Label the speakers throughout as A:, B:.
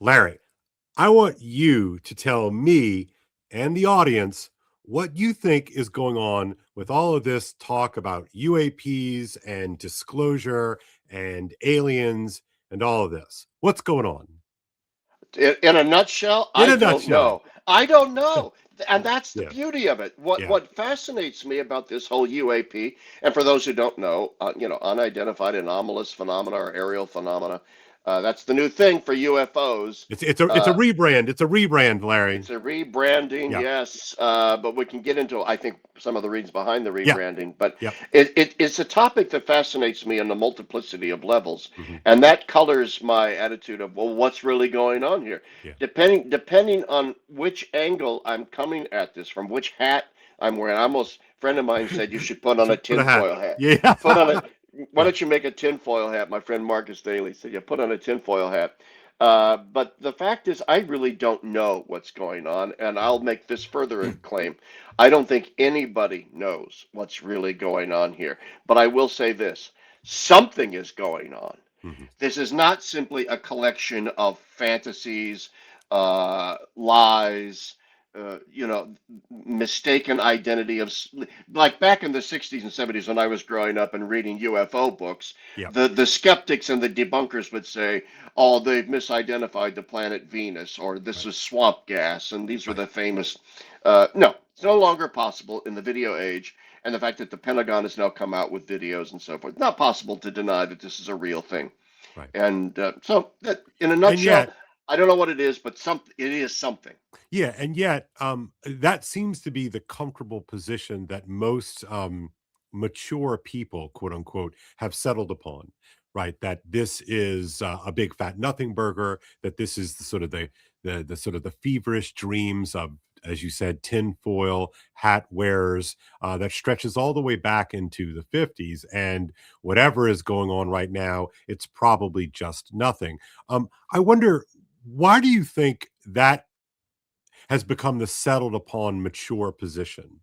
A: Larry, I want you to tell me and the audience what you think is going on with all of this talk about UAPs and disclosure and aliens and all of this. What's going on?
B: In a nutshell,
A: In
B: I
A: a
B: don't
A: nutshell.
B: know. I don't know. And that's the
A: Yeah,
B: beauty of it. What
A: yeah.
B: what fascinates me about this whole UAP, and for those who don't know, unidentified anomalous phenomena or aerial phenomena, that's the new thing for UFOs.
A: It's a
B: Uh,
A: rebrand. It's a rebrand, Larry.
B: it's a rebranding,
A: Yeah,
B: yes, but we can get into, I think, some of the reasons behind the
A: yeah,
B: rebranding. But
A: yeah.
B: it's a topic that fascinates me on a multiplicity of levels,
A: Hmm.
B: and that colors my attitude of, well, what's really going on here?
A: Yeah.
B: Depending on which angle I'm coming at this, from which hat I'm wearing. Almost a friend of mine said you should put
A: You
B: on a
A: should put a hat.
B: tinfoil hat.
A: Yeah,
B: Put on a Why
A: yeah.
B: don't you make a tinfoil hat? My friend Marcus Daly said, yeah, put on a tinfoil hat. But the fact is, I really don't know what's going on, and I'll make this further claim. I don't think anybody knows what's really going on here. But I will say this, something is going on.
A: Hmm.
B: This is not simply a collection of fantasies, lies, mistaken identity of, like back in the 60s and 70s when I was growing up and reading UFO books,
A: Yeah,
B: the skeptics and the debunkers would say, "Oh, they've misidentified the planet Venus," or "This
A: right,
B: is swamp gas," and these were
A: right.
B: the famous. No, it's no longer possible in the video age, and the fact that the Pentagon has now come out with videos and so forth, not possible to deny that this is a real thing.
A: Right.
B: And so, that, in a
A: And
B: nutshell,
A: yet,
B: I don't know what it is, but it is something.
A: yeah, and yet, that seems to be the comfortable position that most mature people, quote unquote, have settled upon, right? That this is a big fat nothing burger. That this is the sort of the sort of the feverish dreams of, as you said, tinfoil hat wearers that stretches all the way back into the 50s. And whatever is going on right now, it's probably just nothing. I wonder, why do you think that has become the settled upon mature position?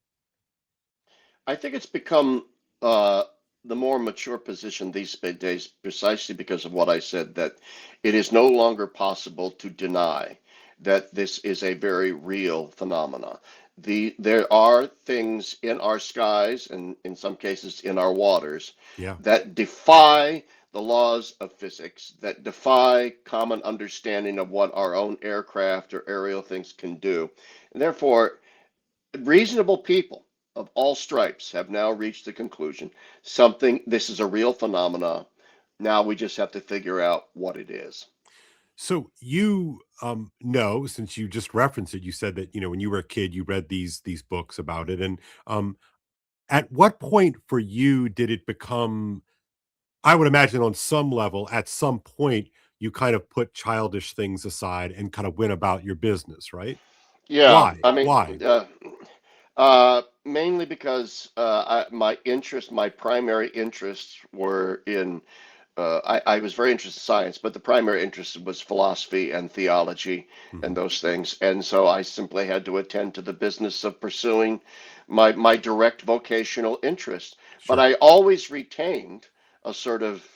B: I think it's become uh, the more mature position these days precisely because of what I said, that it is no longer possible to deny that this is a very real phenomena. There are things in our skies and in some cases in our waters
A: Yeah.
B: that defy the laws of physics, that defy common understanding of what our own aircraft or aerial things can do. And therefore, reasonable people of all stripes have now reached the conclusion this is a real phenomena. Now we just have to figure out what it is.
A: So you know, since you just referenced it, you said that, when you were a kid, you read these books about it. And at what point for you did it become, I would imagine on some level, at some point, you kind of put childish things aside and kind of went about your business, right?
B: Yeah,
A: Why?
B: I mean,
A: Why?
B: mainly because my primary interests were in I was very interested in science, but the primary interest was philosophy and theology
A: Hmm.
B: and those things. And so I simply had to attend to the business of pursuing my direct vocational interest. But
A: Sure.
B: I always retained a sort of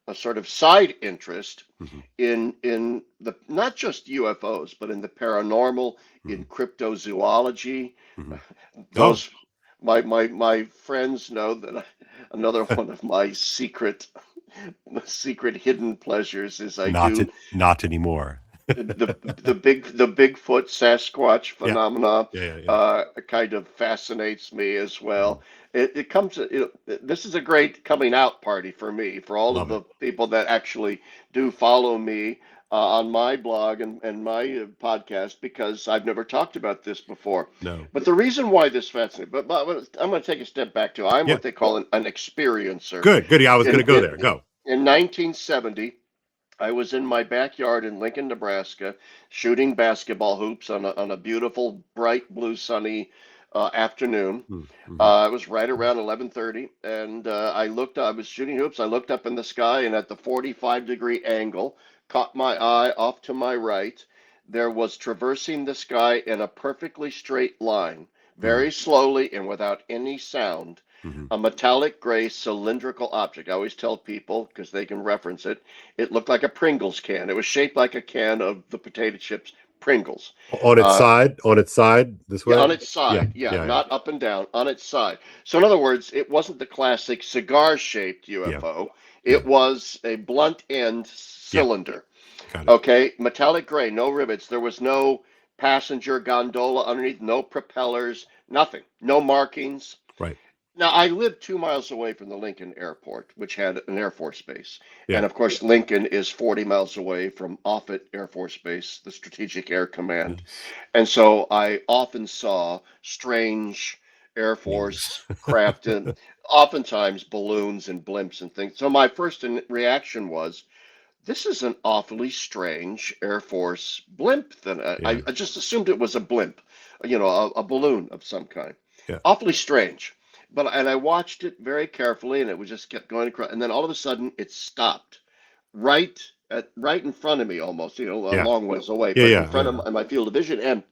B: a sort of side interest
A: Hmm.
B: in the not just UFOs, but in the paranormal, in
A: Hmm.
B: cryptozoology.
A: Hmm. Oh,
B: Those my friends know that another one of my secret hidden pleasures is I do
A: not anymore.
B: the Bigfoot Sasquatch
A: Yeah.
B: phenomena.
A: Yeah. Yeah. Yeah.
B: Kind of fascinates me as well.
A: Mhm.
B: It comes, this is a great coming out party for me, for all of
A: Love it.
B: the people that actually do follow me on my blog and my podcast, because I've never talked about this before.
A: No.
B: But the reason why this fascinates, but I'm going to take a step back to, I'm
A: Yeah.
B: what they call an experiencer.
A: Good. Good. Yeah, I was going
B: In,
A: to go
B: in
A: there. Go.
B: in 1970, I was in my backyard in Lincoln, Nebraska, shooting basketball hoops on a beautiful, bright blue, sunny afternoon.
A: Mm-hmm.
B: It was right around 11:30, and I was shooting hoops. I looked up in the sky, and at the 45-degree angle, caught my eye off to my right. There was traversing the sky in a perfectly straight line,
A: Mm,
B: very slowly and without any sound,
A: mhm.
B: a metallic gray cylindrical object. I always tell people, because they can reference it, it looked like a Pringles can. It was shaped like a can of the potato chips Pringles. Uh,
A: On its side this
B: yeah,
A: way?
B: on its
A: Yeah,
B: side. Yeah,
A: yeah, yeah,
B: not up and down, on its side. So, in other words, it wasn't the classic cigar-shaped
A: yeah,
B: UFO.
A: yeah,
B: It was a blunt end
A: yeah,
B: cylinder.
A: got it.
B: Okay, metallic gray, no rivets. There was no passenger gondola underneath, no propellers, nothing, no markings.
A: Right.
B: Now, I lived 2 miles away from the Lincoln Airport, which had an Air Force base.
A: Yeah.
B: And of course, Lincoln is 40 miles away from Offutt Air Force Base, the Strategic Air Command.
A: Yes.
B: And so I often saw strange Air
A: Things.
B: Force craft, and oftentimes balloons and blimps and things. So my first reaction was, this is an awfully strange Air Force blimp. Then
A: Yeah,
B: I just assumed it was a blimp, a balloon of some kind.
A: yeah.
B: Awfully strange. And I watched it very carefully, and it was just kept going across. And then all of a sudden, it stopped right in front of me, almost, a
A: Yeah.
B: long ways away,
A: Yeah,
B: but in
A: yeah,
B: front
A: yeah,
B: of my field of vision. And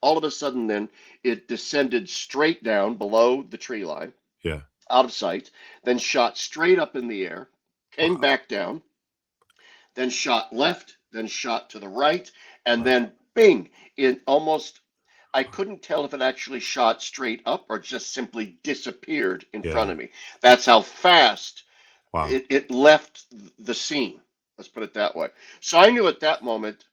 B: all of a sudden, then it descended straight down below the tree line,
A: yeah.
B: out of sight, then shot straight up in the air, came
A: Wow,
B: back down, then shot left, then shot to the right, and
A: wow,
B: then bing, it almost, I couldn't tell if it actually shot straight up or just simply disappeared in front
A: yeah,
B: of me. That's how fast
A: wow.
B: it left the scene. Let's put it that way. So I knew at that moment,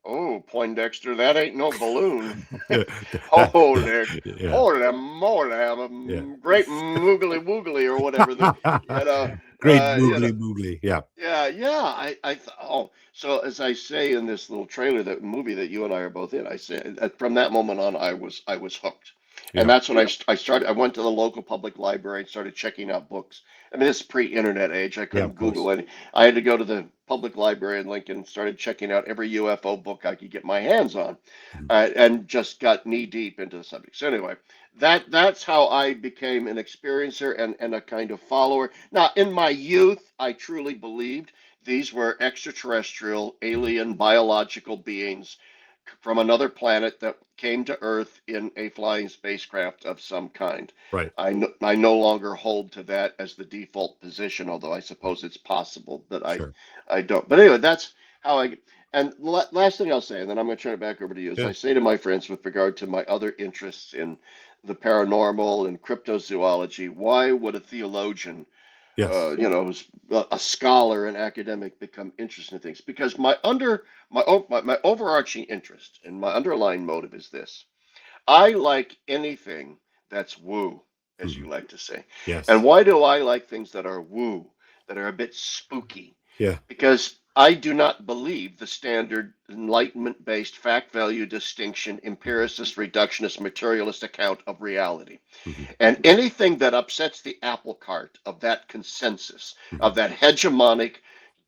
B: oh, Poindexter, that ain't no balloon.
A: That
B: Holy,
A: yeah,
B: holy moly,
A: yeah.
B: great moogly woogly or whatever you know,
A: Great
B: uh, you know,
A: moogly moogly. Yeah,
B: yeah. I thought, oh, so as I say in this little trailer, that movie that you and I are both in, I say from that moment on, I was hooked, and
A: yeah,
B: that's when I started. I went to the local public library and started checking out books. I mean, this is pre-internet age. I
A: yeah,
B: couldn't
A: of course.
B: Google any. I had to go to the public library in Lincoln, and started checking out every UFO book I could get my hands on,
A: Mhm.
B: and just got knee deep into the subject. So anyway, that's how I became an experiencer and a kind of follower. Now, in my youth, I truly believed these were extraterrestrial,
A: Mhm.
B: alien, biological beings from another planet that came to Earth in a flying spacecraft of some kind.
A: Right.
B: I no longer hold to that as the default position, although I suppose it's possible that I,
A: Sure.
B: I don't. But anyway, that's how I. And last thing I'll say, and then I'm going to turn it back over to you, is
A: Yeah.
B: I say to my friends with regard to my other interests in the paranormal and cryptozoology, why would a theologian,
A: Yes.
B: who's a scholar and academic, become interested in things? Because my overarching interest and my underlying motive is this: I like anything that's woo, as
A: Mhm.
B: you like to say. And
A: Yes.
B: why do I like things that are woo, that are a bit spooky?
A: Yeah.
B: Because I do not believe the standard enlightenment based fact value distinction,
A: Mhm.
B: empiricist, reductionist, materialist account of reality.
A: Mhm.
B: And anything that upsets the apple cart of that consensus, of
A: Mhm.
B: that hegemonic,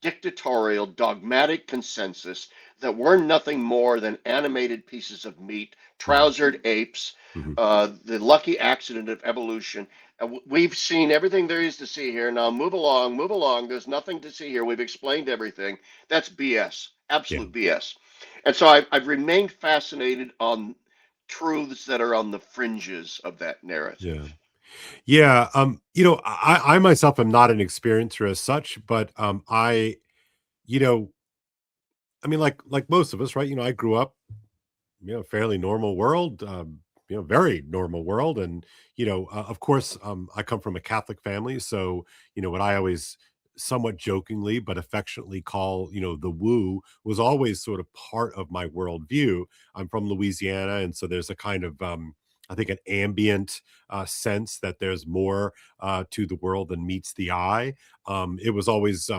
B: dictatorial, dogmatic consensus that we're nothing more than animated pieces of meat,
A: Mhm.
B: trousered apes,
A: Mhm.
B: the lucky accident of evolution. We've seen everything there is to see here. Now move along, move along. There's nothing to see here. We've explained everything. That's BS,
A: Yeah.
B: absolute BS. And so I've remained fascinated on truths that are on the fringes of that narrative.
A: Yeah. Yeah. I myself am not an experiencer as such, but you know, like most of us, right? I grew up, fairly normal world, very normal world. And, of course, I come from a Catholic family. So, what I always somewhat jokingly but affectionately call, the woo was always sort of part of my worldview. I'm from Louisiana. And so there's a kind of, I think, an ambient sense that there's more to the world than meets the eye. It was always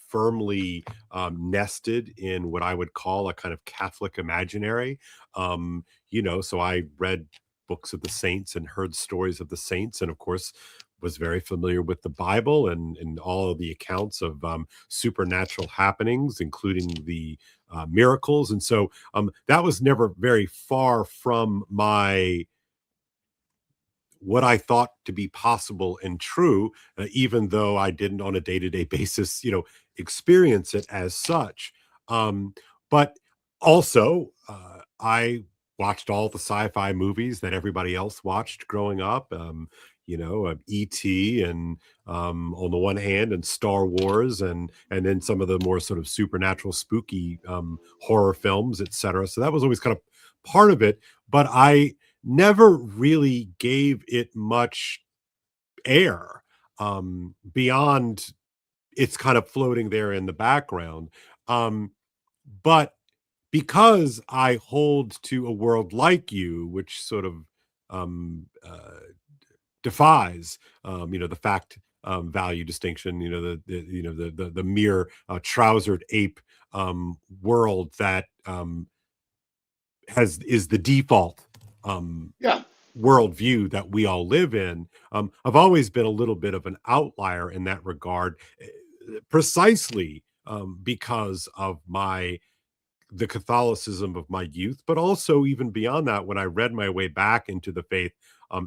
A: firmly nested in what I would call a kind of Catholic imaginary. So I read books of the saints and heard stories of the saints, and of course, was very familiar with the Bible and all of the accounts of supernatural happenings, including the miracles. And so that was never very far from my what I thought to be possible and true, even though I didn't on a day to day basis, experience it as such. But also, I watched all the sci-fi movies that everybody else watched growing up. E.T. and on the one hand, and Star Wars, and then some of the more sort of supernatural, spooky horror films, etc. So that was always kind of part of it, but I never really gave it much air beyond it's kind of floating there in the background. Um, but because I hold to a world like you, which sort of defies, the fact value distinction, the mere trousered ape world that has is the default um,
B: Yeah.
A: worldview that we all live in. I've always been a little bit of an outlier in that regard, precisely because of my the Catholicism of my youth, but also even beyond that, when I read my way back into the faith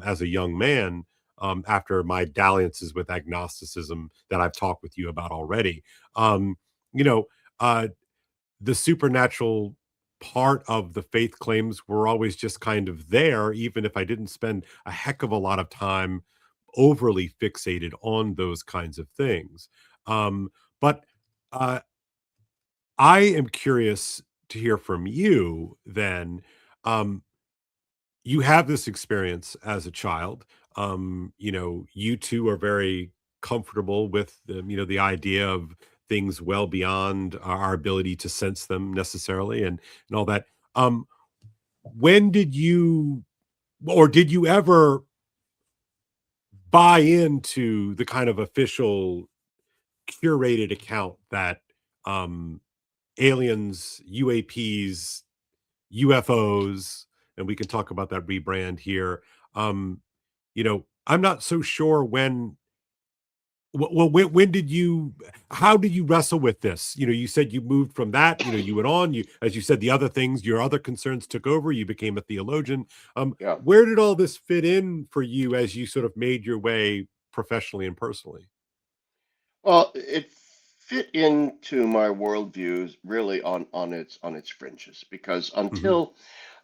A: as a young man, after my dalliances with agnosticism that I've talked with you about already. Um, you know, uh, the supernatural part of the faith claims were always just kind of there, even if I didn't spend a heck of a lot of time overly fixated on those kinds of things. But uh, I am curious to hear from you then. Um, you have this experience as a child. You two are very comfortable with the idea of things well beyond our ability to sense them necessarily, and all that. Um, when did you, or did you ever buy into the kind of official curated account that um aliens, UAPs, UFOs, and we can talk about that rebrand here. I'm not so sure when did you how did you wrestle with this? You said you moved from that, you went on, as you said, the other things, your other concerns took over, you became a theologian.
B: Yeah.
A: Where did all this fit in for you as you sort of made your way professionally and personally?
B: Well, it fit into my worldviews really on its fringes because
A: Mhm.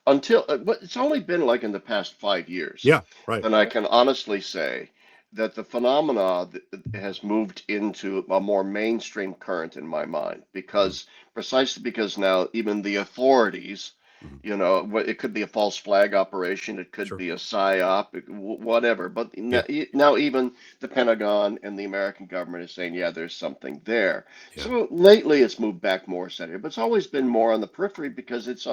B: but it's only been like in the past 5 years
A: Yeah, right.
B: that I can honestly say that the phenomena has moved into a more mainstream current in my mind
A: Mhm,
B: precisely because now even the authorities,
A: mhm.
B: it could be a false flag operation, it could
A: Sure.
B: be a psyop, whatever, but
A: Yeah,
B: now even the Pentagon and the American government is saying, yeah, there's something there.
A: yeah,
B: So lately it's moved back more center, but it's always been more on the periphery because it's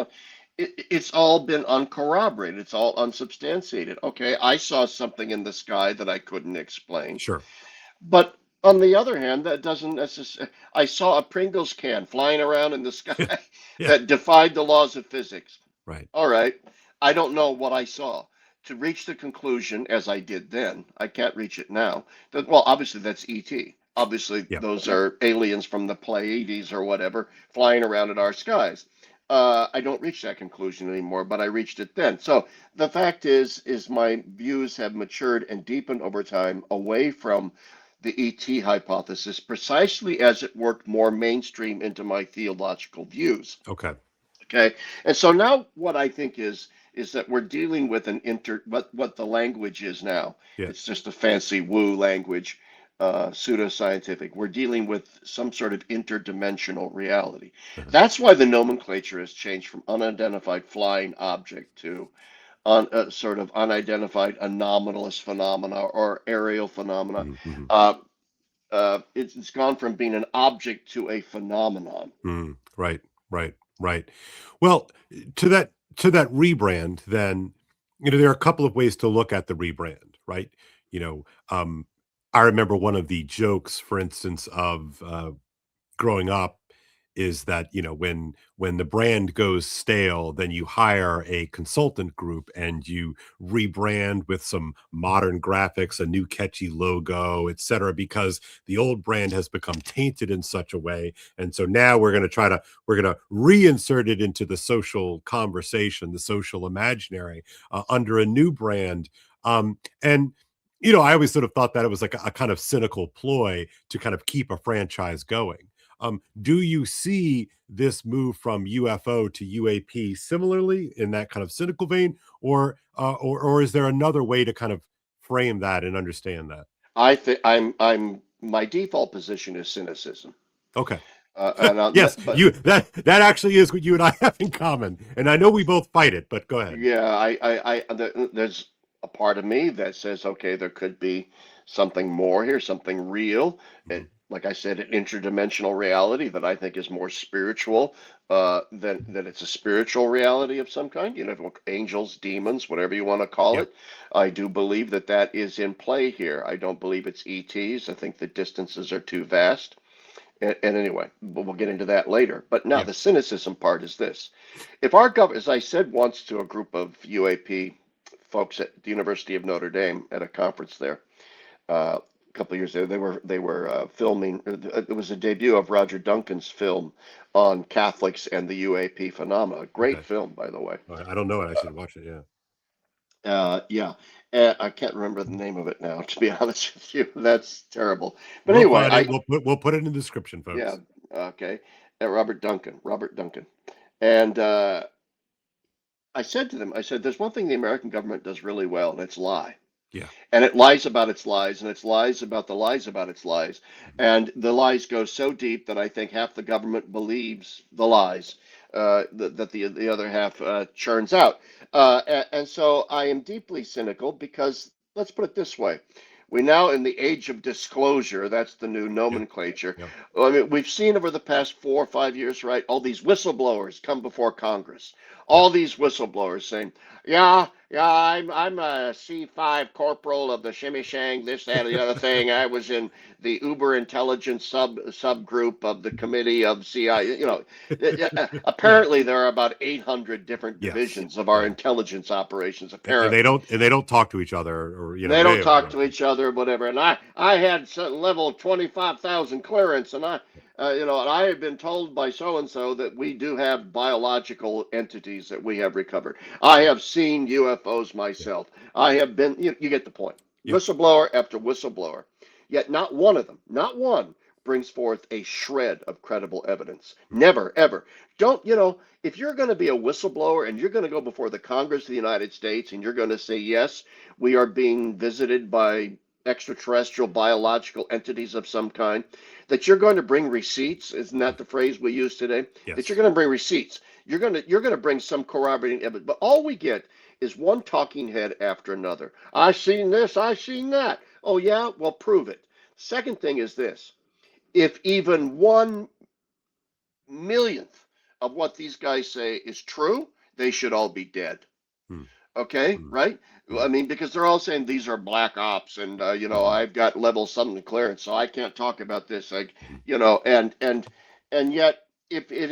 B: all been uncorroborated. It's all unsubstantiated. Okay, I saw something in the sky that I couldn't explain.
A: sure.
B: But on the other hand, that doesn't necessarily. I saw a Pringles can flying around in the sky
A: Yeah,
B: that defied the laws of physics.
A: right.
B: All right, I don't know what I saw. To reach the conclusion, as I did then, I can't reach it now. That, well, obviously that's ET. Obviously,
A: Yeah,
B: those are aliens from the Pleiades or whatever flying around in our skies. I don't reach that conclusion anymore, but I reached it then. So the fact is my views have matured and deepened over time away from the ET hypothesis, precisely as it worked more mainstream into my theological views.
A: okay.
B: Okay, and so now what I think is that we're dealing with an what the language is now.
A: Yeah,
B: It's just a fancy woo language, pseudoscientific. We're dealing with some sort of interdimensional reality.
A: uh-huh,
B: That's why the nomenclature has changed from unidentified flying object to sort of unidentified anomalous phenomena or aerial phenomena.
A: mhm, mhm.
B: Uh, it's gone from being an object to a phenomenon.
A: Right, right, right. Well, to that rebrand, then, there are a couple of ways to look at the rebrand, right? You know, um, I remember one of the jokes, for instance, of growing up is that when the brand goes stale, then you hire a consultant group and you rebrand with some modern graphics, a new catchy logo, etc., because the old brand has become tainted in such a way. And so now we're going to reinsert it into the social conversation, the social imaginary, under a new brand. And I always sort of thought that it was like a kind of cynical ploy to kind of keep a franchise going. Do you see this move from UFO to UAP similarly in that kind of cynical vein, or is there another way to kind of frame that and understand that?
B: I think I'm my default position is cynicism.
A: Okay. Yes,
B: But
A: you that actually is what you and I have in common, and I know we both fight it. But go ahead.
B: yeah, there's a part of me that says, okay, there could be something more here, something real.
A: Mhm.
B: Like I said, an interdimensional reality that I think is more spiritual than it's a spiritual reality of some kind. You know, angels, demons, whatever you want to call
A: Yeah,
B: it. I do believe that that is in play here. I don't believe it's ETs. I think the distances are too vast. And anyway, we'll get into that later. But now
A: yeah,
B: the cynicism part is this. If our government, as I said once to a group of UAP folks at the University of Notre Dame at a conference there a couple of years ago, they were filming. It was a debut of Roger Duncan's film on Catholics and the UAP phenomena. Great
A: okay.
B: film, by the way.
A: I don't know it. I should watch it. Yeah.
B: Yeah, I can't remember the name of it now. To be honest with you, that's terrible. But
A: We'll
B: anyway,
A: find it. We'll put it in the description,
B: yeah,
A: folks.
B: okay. Robert Duncan. And I said to them, I said, there's one thing the American government does really well, and it's lie.
A: Yeah.
B: And it lies about its lies, and it's lies about the lies about its lies.
A: Mhm.
B: And the lies go so deep that I think half the government believes the lies that the other half churns out. And so I am deeply cynical because let's put it this way. We now, in the age of disclosure, that's the new
A: Yep.
B: nomenclature.
A: Yep.
B: I mean, we've seen over the past 4 or 5 years, right? All these whistleblowers come before Congress.
A: Yep.
B: All these whistleblowers saying, yeah, I'm a C5 corporal of the Shimishang, this, that, or the other thing. I was in the Uber intelligence subgroup of the committee of CI. You know,
A: Yeah.
B: apparently there are about 800 different
A: Yes.
B: divisions of our
A: Yeah.
B: intelligence operations.
A: And they
B: Apparently,
A: don't talk to each other, or
B: they don't
A: way over.
B: talk
A: Yeah.
B: to each other, whatever. And I had some level 25,000 clearance, and and I have been told by so and so that we do have biological entities that we have recovered. I
A: Yeah.
B: have seen UFOs
A: Yeah.
B: myself. I have been. You get the point.
A: Yep.
B: Whistleblower after whistleblower, yet not one of them, not one, brings forth a shred of credible evidence.
A: Mhm.
B: Never, ever. Don't if you're going to be a whistleblower and you're going to go before the Congress of the United States and you're going to say yes, we are being visited by extraterrestrial biological entities of some kind, that you're going to bring receipts, isn't that the phrase we use today? That you're
A: Yes.
B: going to bring receipts. You're going to bring some corroborating evidence. But all we get is one talking head after another. I seen this, I seen that. Oh yeah, well prove it. Second thing is this. If even 1 millionth of what these guys say is true, they should all be dead.
A: Mm,
B: Okay,
A: mm,
B: right? I
A: mm,
B: mean, because they're all saying these are black ops, and
A: mhm,
B: I've got level something clearance, so I can't talk about this. Like,
A: mhm,
B: and yet, if it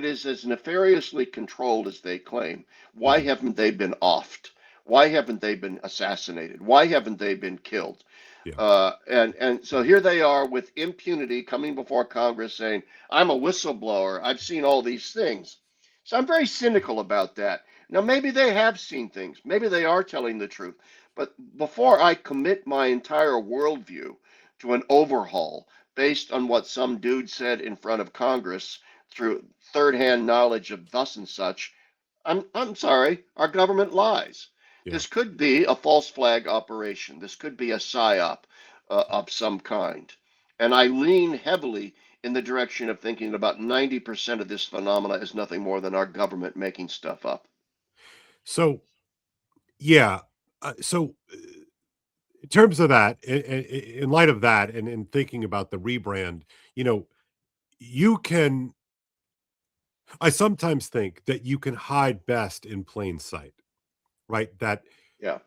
B: is as nefariously controlled as they claim, why
A: mhm.
B: haven't they been offed? Why haven't they been assassinated? Why haven't they been killed?
A: Yeah.
B: And so here they are with impunity coming before Congress saying, I'm a whistleblower. I've seen all these things. So I'm very cynical about that. Now, maybe they have seen things. Maybe they are telling the truth. But before I commit my entire worldview to an overhaul based on what some dude said in front of Congress through third-hand knowledge of thus and such, I'm sorry, our government lies.
A: Yeah.
B: This could be a false flag operation. This could be a psyop of some kind. And I lean heavily in the direction of thinking about 90% of this phenomena is nothing more than our government making stuff up.
A: So yeah. So in terms of that, in light of that, and in thinking about the rebrand, you know, you can. I sometimes think that you can hide best in plain sight, right?
B: Yeah.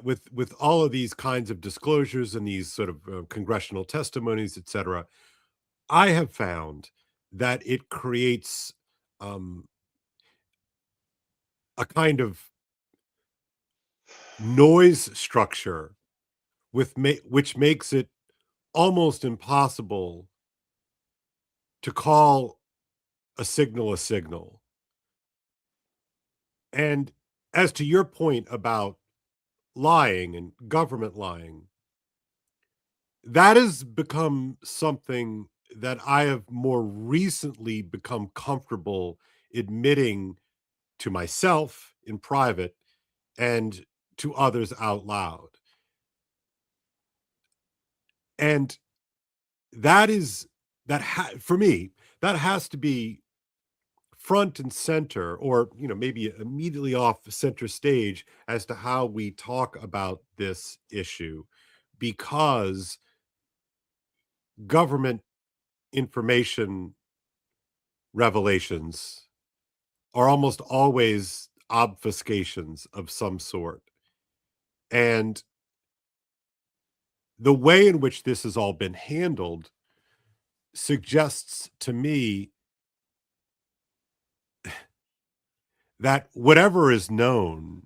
A: With all of these kinds of disclosures and these sort of congressional testimonies, et cetera, I have found that it creates um, a kind of noise structure which makes it almost impossible to call a signal. And as to your point about lying and government lying, that has become something that I have more recently become comfortable admitting to myself in private and to others out loud. And that is for me, that has to be front and center, or maybe immediately off center stage as to how we talk about this issue, because government information revelations are almost always obfuscations of some sort. And the way in which this has all been handled suggests to me that whatever is known,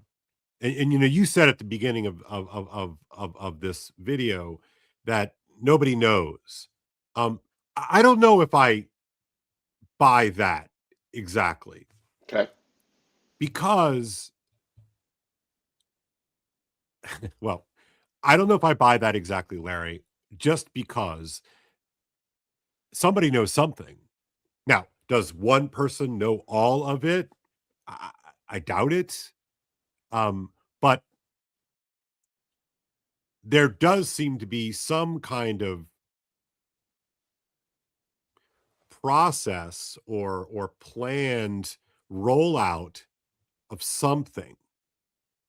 A: and you said at the beginning of this video that nobody knows. I don't know if I buy that exactly,
B: Okay.
A: because, well, I don't know if I buy that exactly, Larry, just because somebody knows something. Now, does one person know all of it? I, I doubt it. But there does seem to be some kind of process or planned rollout of something.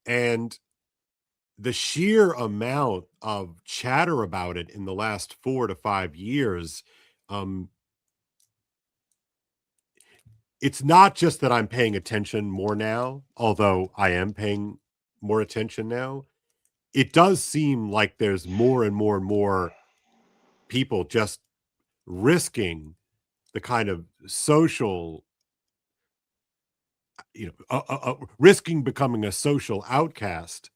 A: And the sheer amount of chatter about it in the last 4 to 5 years, um, it's not just that I'm paying attention more now, although I am paying more attention now. It does seem like there's more and more and more people just risking the kind of social, risking becoming a social outcast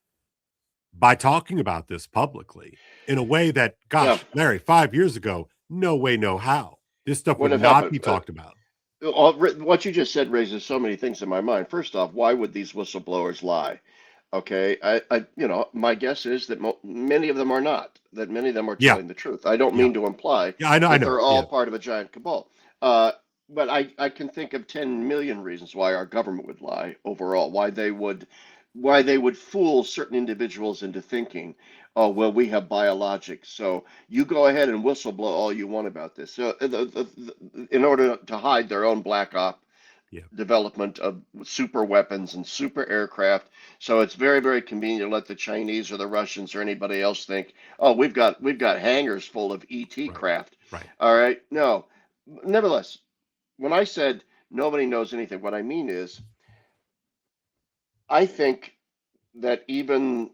A: by talking about this publicly in a way that,
B: Yeah,
A: gosh, Larry, 5 years ago, no way, no how. This stuff would
B: wouldn't have
A: not
B: happened.
A: be talked about.
B: What you just said raises so many things in my mind. First off, why would these whistleblowers lie? Okay, my guess is that many of them are not, that many of them are
A: Yeah,
B: telling the truth. I don't
A: yeah,
B: mean to imply
A: yeah. I know, I
B: that
A: know.
B: they're all
A: Yeah,
B: part of a giant cabal. Uh, but I can think of 10 million reasons why our government would lie overall, why they would fool certain individuals into thinking, oh, well, we have biologics, so you go ahead and whistleblow all you want about this. So, in order to hide their own black op
A: yeah,
B: development of super weapons and super aircraft. So it's very, very convenient to let the Chinese or the Russians or anybody else think, oh, we've got hangars full of ET
A: right,
B: craft.
A: right.
B: All right. No. Nevertheless, when I said nobody knows anything, what I mean is I think that even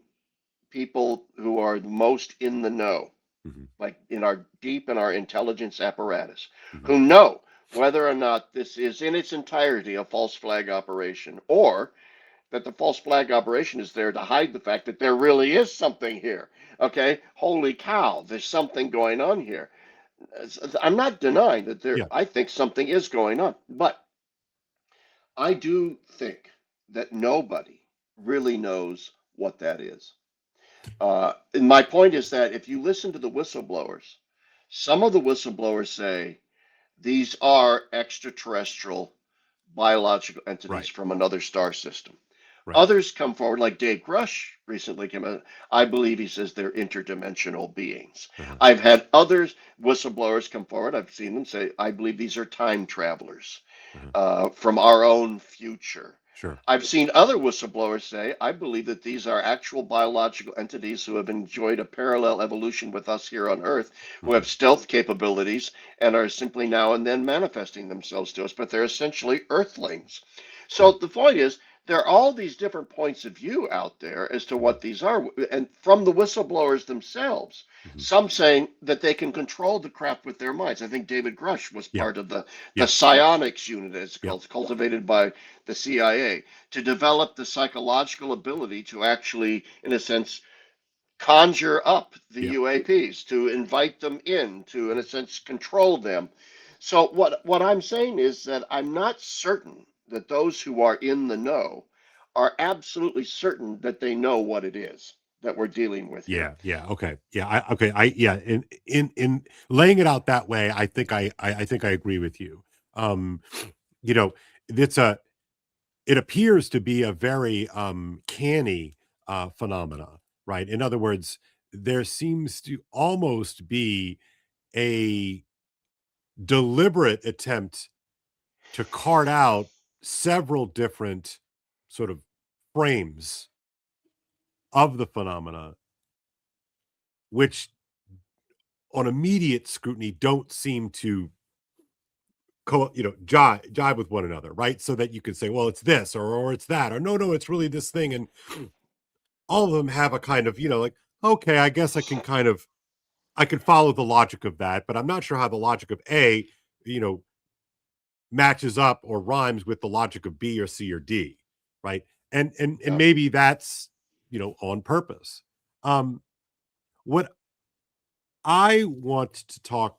B: people who are most in the know,
A: Hmm.
B: like in our deep in our intelligence apparatus,
A: Hmm.
B: who know whether or not this is in its entirety a false flag operation, or that the false flag operation is there to hide the fact that there really is something here. Okay, holy cow, there's something going on here. I'm not denying that there,
A: Yeah,
B: I think something is going on, but I do think that nobody really knows what that is. And my point is that if you listen to the whistleblowers, some of the whistleblowers say these are extraterrestrial biological entities
A: right,
B: from another star system.
A: right.
B: Others come forward, like Dave Grush recently came out. I believe he says they're interdimensional beings.
A: Uh-huh,
B: I've had others, whistleblowers, come forward. I've seen them say, I believe these are time travelers
A: uh-huh.
B: from our own future.
A: Sure.
B: I've seen other whistleblowers say, I believe that these are actual biological entities who have enjoyed a parallel evolution with us here on Earth, who
A: Hmm.
B: have stealth capabilities and are simply now and then manifesting themselves to us, but they're essentially Earthlings.
A: Yeah.
B: So the point is, there are all these different points of view out there as to
A: Hmm.
B: what these are, and from the whistleblowers themselves,
A: Hmm.
B: some saying that they can control the craft with their minds. I think David Grush was
A: Yeah,
B: part of the
A: yeah,
B: psionics unit, as it's
A: yeah,
B: called, cultivated by the CIA, to develop the psychological ability to actually, in a sense, conjure up the
A: yeah,
B: UAPs, to invite them in, to, in a sense, control them. So what I'm saying is that I'm not certain that those who are in the know are absolutely certain that they know what it is. that we're dealing with here.
A: Yeah, yeah, okay. Yeah, yeah, in laying it out that way, I think I agree with you. Um, you know, it's a it appears to be a very canny phenomena, right? In other words, there seems to almost be a deliberate attempt to cart out several different sort of frames of the phenomena, which on immediate scrutiny don't seem to jive with one another, right? So that you can say, well, it's this or it's that, or no, it's really this thing. And all of them have a kind of, like, okay, I guess I can follow the logic of that, but I'm not sure how the logic of A, you know, matches up or rhymes with the logic of B or C or D, right? And
B: Yeah.
A: maybe that's, on purpose. Um, what I want to talk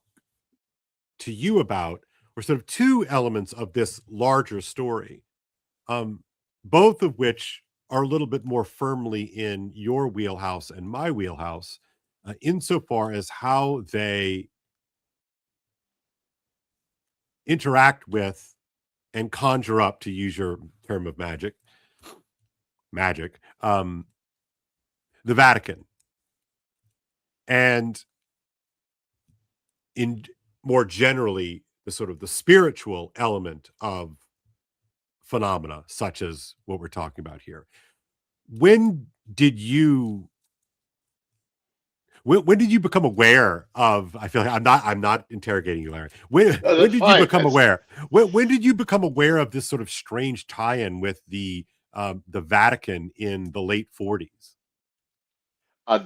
A: to you about are sort of two elements of this larger story, um, both of which are a little bit more firmly in your wheelhouse and my wheelhouse, insofar as how they interact with and conjure up, to use your term of magic, the Vatican, and in more generally the sort of the spiritual element of phenomena such as what we're talking about here. When did you when did you become aware of? I feel like I'm not interrogating you, Larry.
B: No,
A: When
B: that's
A: did you
B: fine.
A: become aware? When did you become aware of this sort of strange tie-in with the Vatican in the late 40s?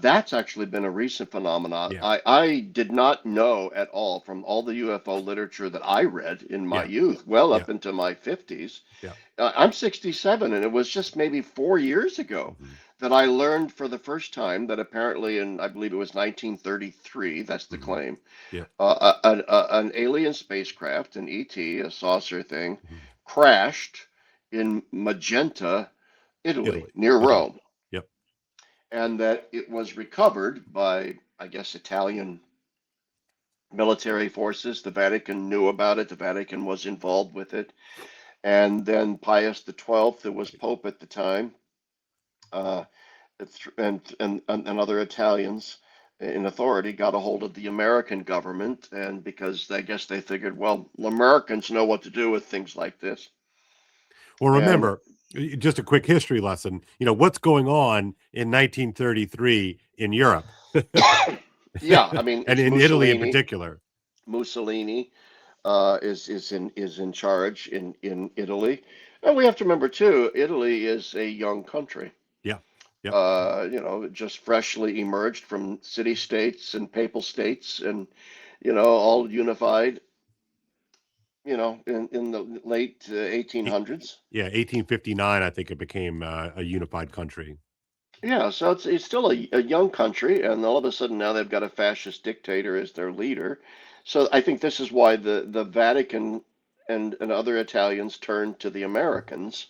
B: That's actually been a recent phenomenon.
A: Yeah,
B: I did not know at all from all the UFO literature that I read in my
A: yeah,
B: youth, well
A: yeah,
B: up into my 50s.
A: yeah.
B: I'm 67, and it was just maybe 4 years ago
A: Hmm.
B: that I learned for the first time that apparently, in I believe it was 1933, that's the
A: Hmm.
B: claim,
A: Yeah.
B: an alien spacecraft, an ET, a saucer thing,
A: Hmm.
B: crashed in Magenta, Italy,
A: Italy,
B: near
A: Italy.
B: Rome,
A: Yep.
B: and that it was recovered by, I guess, Italian military forces. The Vatican knew about it. The Vatican was involved with it. And then Pius XII, who was Pope at the time, uh, and other Italians in authority got a hold of the American government, and because I guess they figured, well, Americans know what to do with things like this,
A: Well,
B: and
A: remember, just a quick history lesson. What's going on in 1933 in Europe,
B: yeah, I mean,
A: and
B: it's
A: in Italy in
B: Mussolini.
A: particular.
B: Mussolini is in charge in Italy, and we have to remember too, Italy is a young country.
A: Yeah. Yep.
B: Just freshly emerged from city states and papal states, and all unified, in the late
A: E-
B: 1800s.
A: Yeah. 1859, I think it became a unified country.
B: Yeah, so it's still a young country, and all of a sudden now they've got a fascist dictator as their leader. So I think this is why the Vatican and other Italians turned to the Americans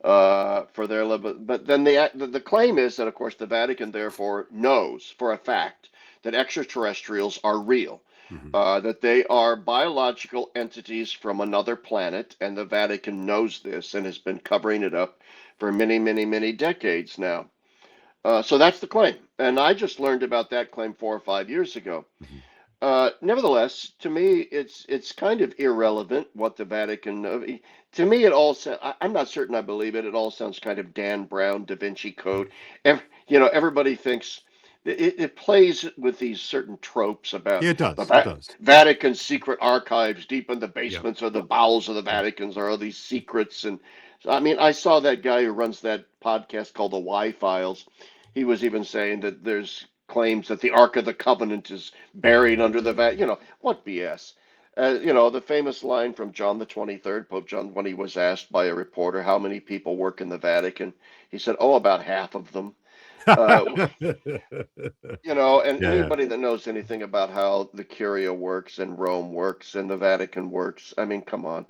B: for their but then the claim is that, of course, the Vatican therefore knows for a fact that extraterrestrials are real,
A: Hmm.
B: that they are biological entities from another planet, and the Vatican knows this and has been covering it up for many, many, many decades now. So that's the claim, and I just learned about that claim 4 or 5 years ago.
A: Hmm.
B: Nevertheless, to me, it's kind of irrelevant what the Vatican. To me, it all. I'm not certain I believe it. It all sounds kind of Dan Brown, Da Vinci Code. Everybody thinks it plays with these certain tropes about
A: Yeah, it
B: the
A: does. It does.
B: Vatican's secret archives deep in the
A: Yeah.
B: basements or the bowels of the
A: Yeah.
B: Vatican's are all these secrets. And I mean, I saw that guy who runs that podcast called the Y Files. He was even saying that there's claims that the Ark of the Covenant is buried under the vat. What BS? The famous line from John the 23rd, Pope John, when he was asked by a reporter how many people work in the Vatican, he said, "Oh, about half of them." Uh, and
A: Yeah, yeah.
B: anybody that knows anything about how the Curia works and Rome works and the Vatican works, I mean, come on.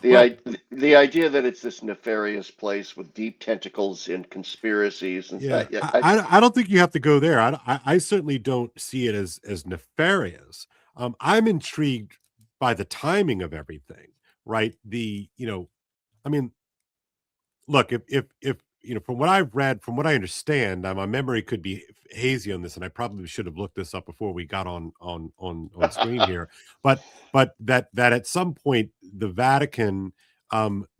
A: Well,
B: The idea that it's this nefarious place with deep tentacles and conspiracies and
A: yeah,
B: yeah,
A: I don't think you have to go there. I certainly don't see it as nefarious. I'm intrigued by the timing of everything, right? I mean, look, if from what I've read, from what I understand, my memory could be hazy on this, and I probably should have looked this up before we got on screen here. But that at some point the Vatican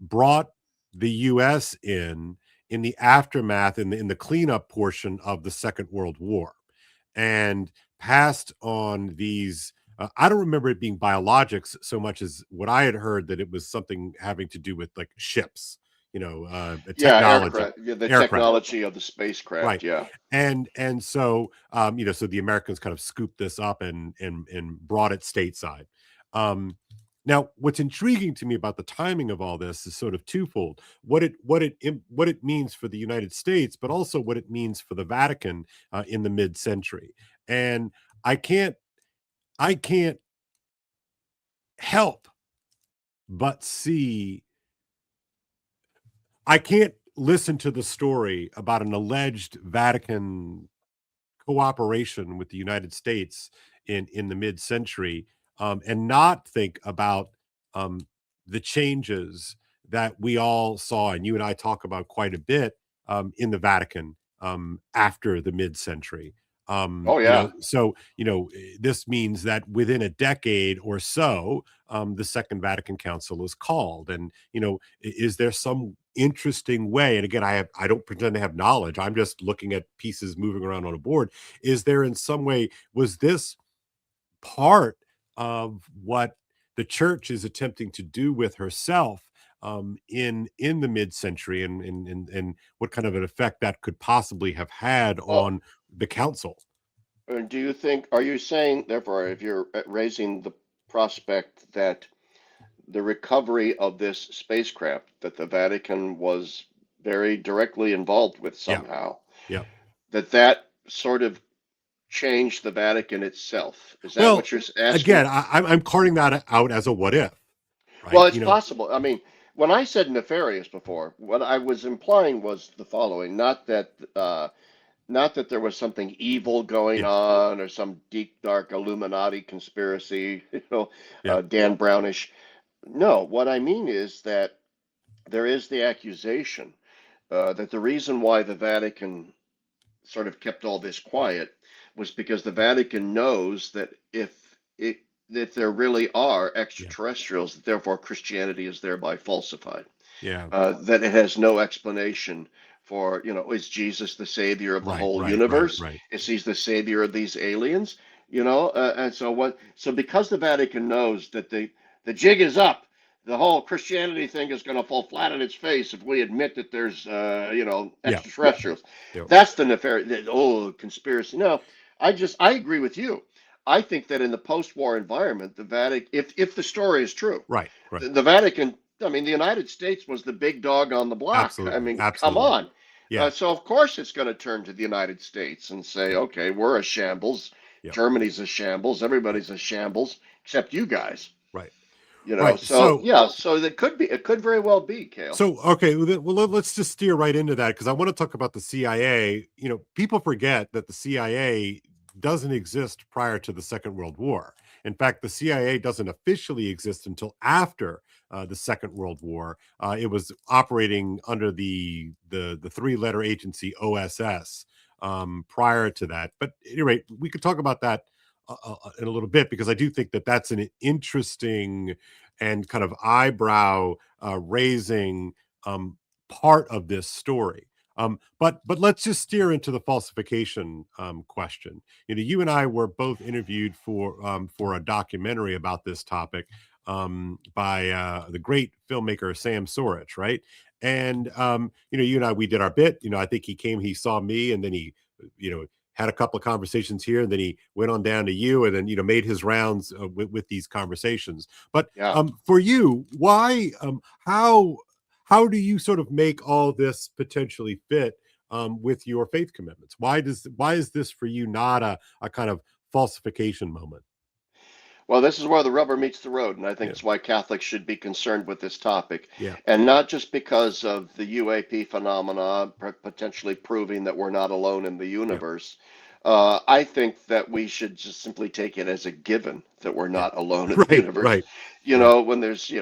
A: brought the U.S. in the aftermath in the cleanup portion of the Second World War, and passed on these. I don't remember it being biologics so much as what I had heard that it was something having to do with like ships,
B: yeah,
A: technology,
B: aircraft, yeah, the
A: aircraft,
B: technology of the spacecraft,
A: right?
B: yeah.
A: And so so the Americans kind of scooped this up and brought it stateside. Um, Now, what's intriguing to me about the timing of all this is sort of twofold: what it means for the United States, but also what it means for the Vatican in the mid-century. And I can't I can't help but see I can't listen to the story about an alleged Vatican cooperation with the United States in the mid-century, and not think about um, the changes that we all saw, and you and I talk about quite a bit in the Vatican after the mid-century.
B: Oh yeah.
A: This means that within a decade or so, the Second Vatican Council is called, and is there some interesting way? And again, I don't pretend to have knowledge. I'm just looking at pieces moving around on a board. Is there in some way, was this part of what the church is attempting to do with herself in the mid-century, and what kind of an effect that could possibly have had
B: Well,
A: on the council?
B: do you think, are you saying, therefore, if you're raising the prospect that the recovery of this spacecraft that the Vatican was very directly involved with
A: Yeah,
B: somehow,
A: yeah.
B: that sort of changed the Vatican itself? Is that what
A: Well,
B: you're asking?
A: again, I'm carting that out as a what if,
B: Well,
A: right?
B: it's possible. I mean, when I said nefarious before, what I was implying was the following: not that there was something evil going
A: Yeah,
B: on or some deep dark Illuminati conspiracy,
A: yeah,
B: Dan Brownish. No, what I mean is that there is the accusation that the reason why the Vatican sort of kept all this quiet was because the Vatican knows that if there really are
A: yeah,
B: extraterrestrials, therefore Christianity is thereby falsified.
A: yeah.
B: That it has no explanation for, is Jesus the savior of the
A: Right,
B: whole
A: right, right,
B: universe?
A: right.
B: Is he the savior of these aliens? And so what? So because the Vatican knows that the jig is up, the whole Christianity thing is going to fall flat on its face if we admit that there's,
A: Yeah,
B: extraterrestrials.
A: yeah.
B: That's the nefarious. Oh, conspiracy. No, I agree with you. I think that in the post-war environment, the Vatican, if the story is true,
A: Right, right.
B: the Vatican, I mean, the United States was the big dog on the block. I
A: Absolutely,
B: mean, come
A: absolutely.
B: on.
A: Yeah,
B: So of course it's going to turn to the United States and say,
A: yeah,
B: okay, we're a shambles.
A: yeah,
B: Germany's a shambles.
A: yeah.
B: Everybody's a shambles except you guys.
A: Right, right.
B: So yeah, so it could very well be, Kale.
A: Okay, well, let's just steer right into that because I want to talk about the CIA. People forget that the CIA doesn't exist prior to the Second World War. In fact, the CIA doesn't officially exist until after the Second World War. It was operating under the three-letter agency OSS prior to that. But at any rate, we could talk about that in a little bit because I do think that that's an interesting and kind of eyebrow raising part of this story. But let's just steer into the falsification question. You and I were both interviewed for a documentary about this topic by the great filmmaker Sam Sorich, right? And you and I, we did our bit. I think he came, he saw me, and then he, had a couple of conversations here, and then he went on down to you, and then made his rounds with these conversations. But
B: Yeah.
A: for you, why, how do you sort of make all this potentially fit with your faith commitments? Why is this for you not a kind of falsification moment?
B: Well, this is where the rubber meets the road, and I think
A: Yeah,
B: it's why Catholics should be concerned with this topic.
A: yeah,
B: And not just because of the UAP phenomena potentially proving that we're not alone in the
A: yeah,
B: universe. I think that we should just simply take it as a given that we're
A: yeah.
B: not alone in the
A: Right,
B: universe.
A: right, right.
B: When there's,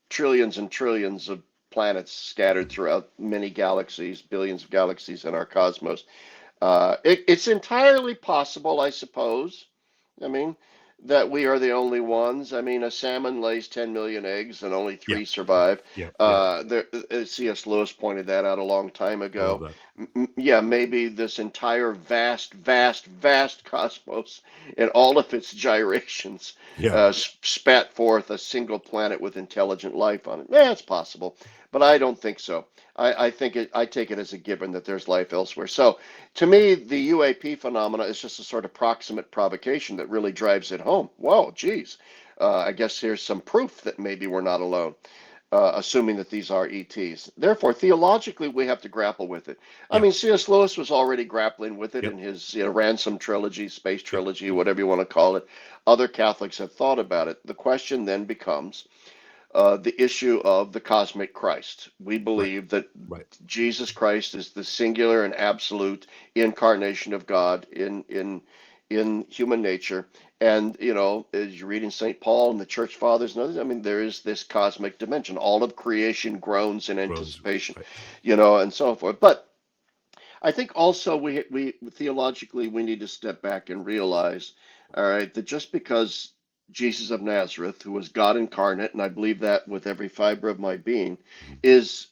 B: trillions and trillions of planets scattered throughout many galaxies, billions of galaxies in our cosmos. It's entirely possible, I suppose. I mean, that we are the only ones. I mean, a salmon lays 10 million eggs and only
A: Yeah,
B: three survive.
A: yeah, yeah.
B: C.S. Lewis pointed that out a long time
A: I love
B: ago.
A: that.
B: Yeah, maybe this entire vast, vast, vast cosmos and all of its gyrations
A: Yeah,
B: spat forth a single planet with intelligent life on it. Yeah, it's possible, but I don't think so. I take it as a given that there's life elsewhere. So, to me, the UAP phenomena is just a sort of proximate provocation that really drives it home. Whoa, geez. I guess here's some proof that maybe we're not alone, assuming that these are ETs. Therefore, theologically, we have to grapple with it. I
A: yeah,
B: mean, C.S. Lewis was already grappling with it
A: yep,
B: in his Ransom trilogy, Space
A: yep,
B: trilogy, whatever you want to call it. Other Catholics have thought about it. The question then becomes the issue of the cosmic Christ. We
A: right,
B: believe that
A: right.
B: Jesus Christ is the singular and absolute incarnation of God in human nature. And as you read in St. Paul and the Church Fathers and others, I mean, there is this cosmic dimension. All of creation groans in
A: Rose,
B: anticipation,
A: right.
B: and so forth. But I think also we theologically we need to step back and realize, all right, that just because Jesus of Nazareth, who was God incarnate, and I believe that with every fiber of my being,
A: Mhm,
B: is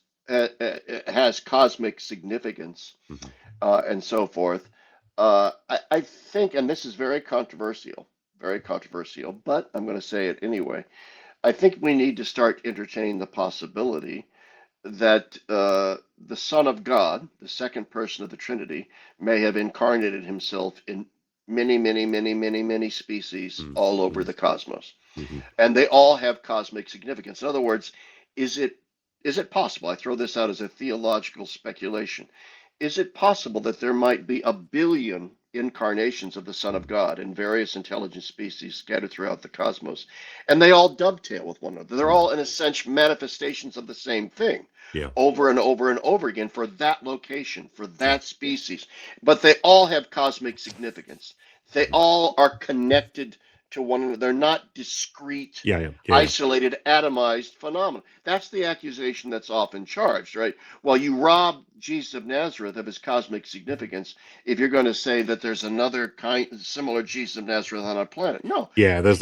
B: has cosmic significance
A: mhm.
B: and so forth. I think, and this is very controversial, but I'm going to say it anyway. I think we need to start entertaining the possibility that the Son of God, the second person of the Trinity, may have incarnated himself in many, many, many, many, many species
A: Mm,
B: all over
A: mm,
B: the cosmos,
A: mhm.
B: and they all have cosmic significance. In other words, is it is it possible? I throw this out as a theological speculation. Is it possible that there might be a billion incarnations of the Son of
A: Mm.
B: God in various intelligent species scattered throughout the cosmos, and they all dovetail with one another? They're
A: Mm.
B: all, in a sense, manifestations of the same thing
A: Yeah,
B: over and over and over again for that location, for
A: yeah.
B: that species. But they all have cosmic significance. They
A: Mhm.
B: all are connected to one another. They're not discrete,
A: Yeah, yeah, yeah, yeah.
B: isolated, atomized phenomena. That's the accusation that's often charged, right? Well, you rob Jesus of Nazareth of his cosmic significance if you're going to say that there's another kind, similar Jesus of Nazareth on our planet. No,
A: Yeah, there's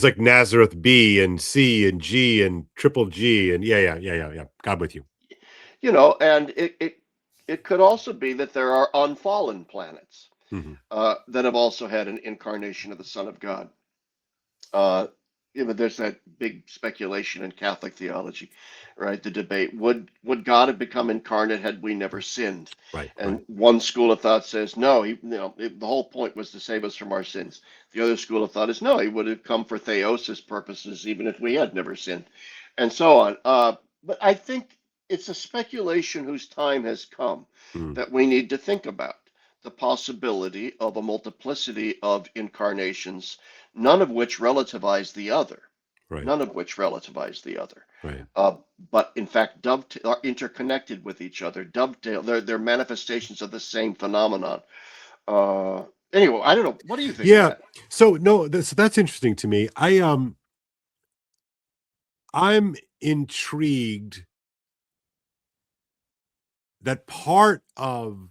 A: like Nazareth B and C and G and triple G and yeah, yeah, yeah, yeah, yeah. God with you.
B: and it could also be that there are unfallen planets
A: Mhm.
B: that have also had an incarnation of the Son of God. Uh, there's that big speculation in Catholic theology, right? The debate: would God have become incarnate had we never sinned?
A: Right, right.
B: And one school of thought says no. The whole point was to save us from our sins. The other school of thought is no. He would have come for theosis purposes, even if we had never sinned, and so on. But I think it's a speculation whose time has come
A: Mm.
B: that we need to think about the possibility of a multiplicity of incarnations, none of which relativize the other,
A: Right,
B: none of which relativize the other,
A: right.
B: but in fact dovetail, are interconnected with each other, dovetail. They're manifestations of the same phenomenon. Anyway, I don't know. What do you think of
A: Yeah.
B: that?
A: So no, that's interesting to me. I'm intrigued that part of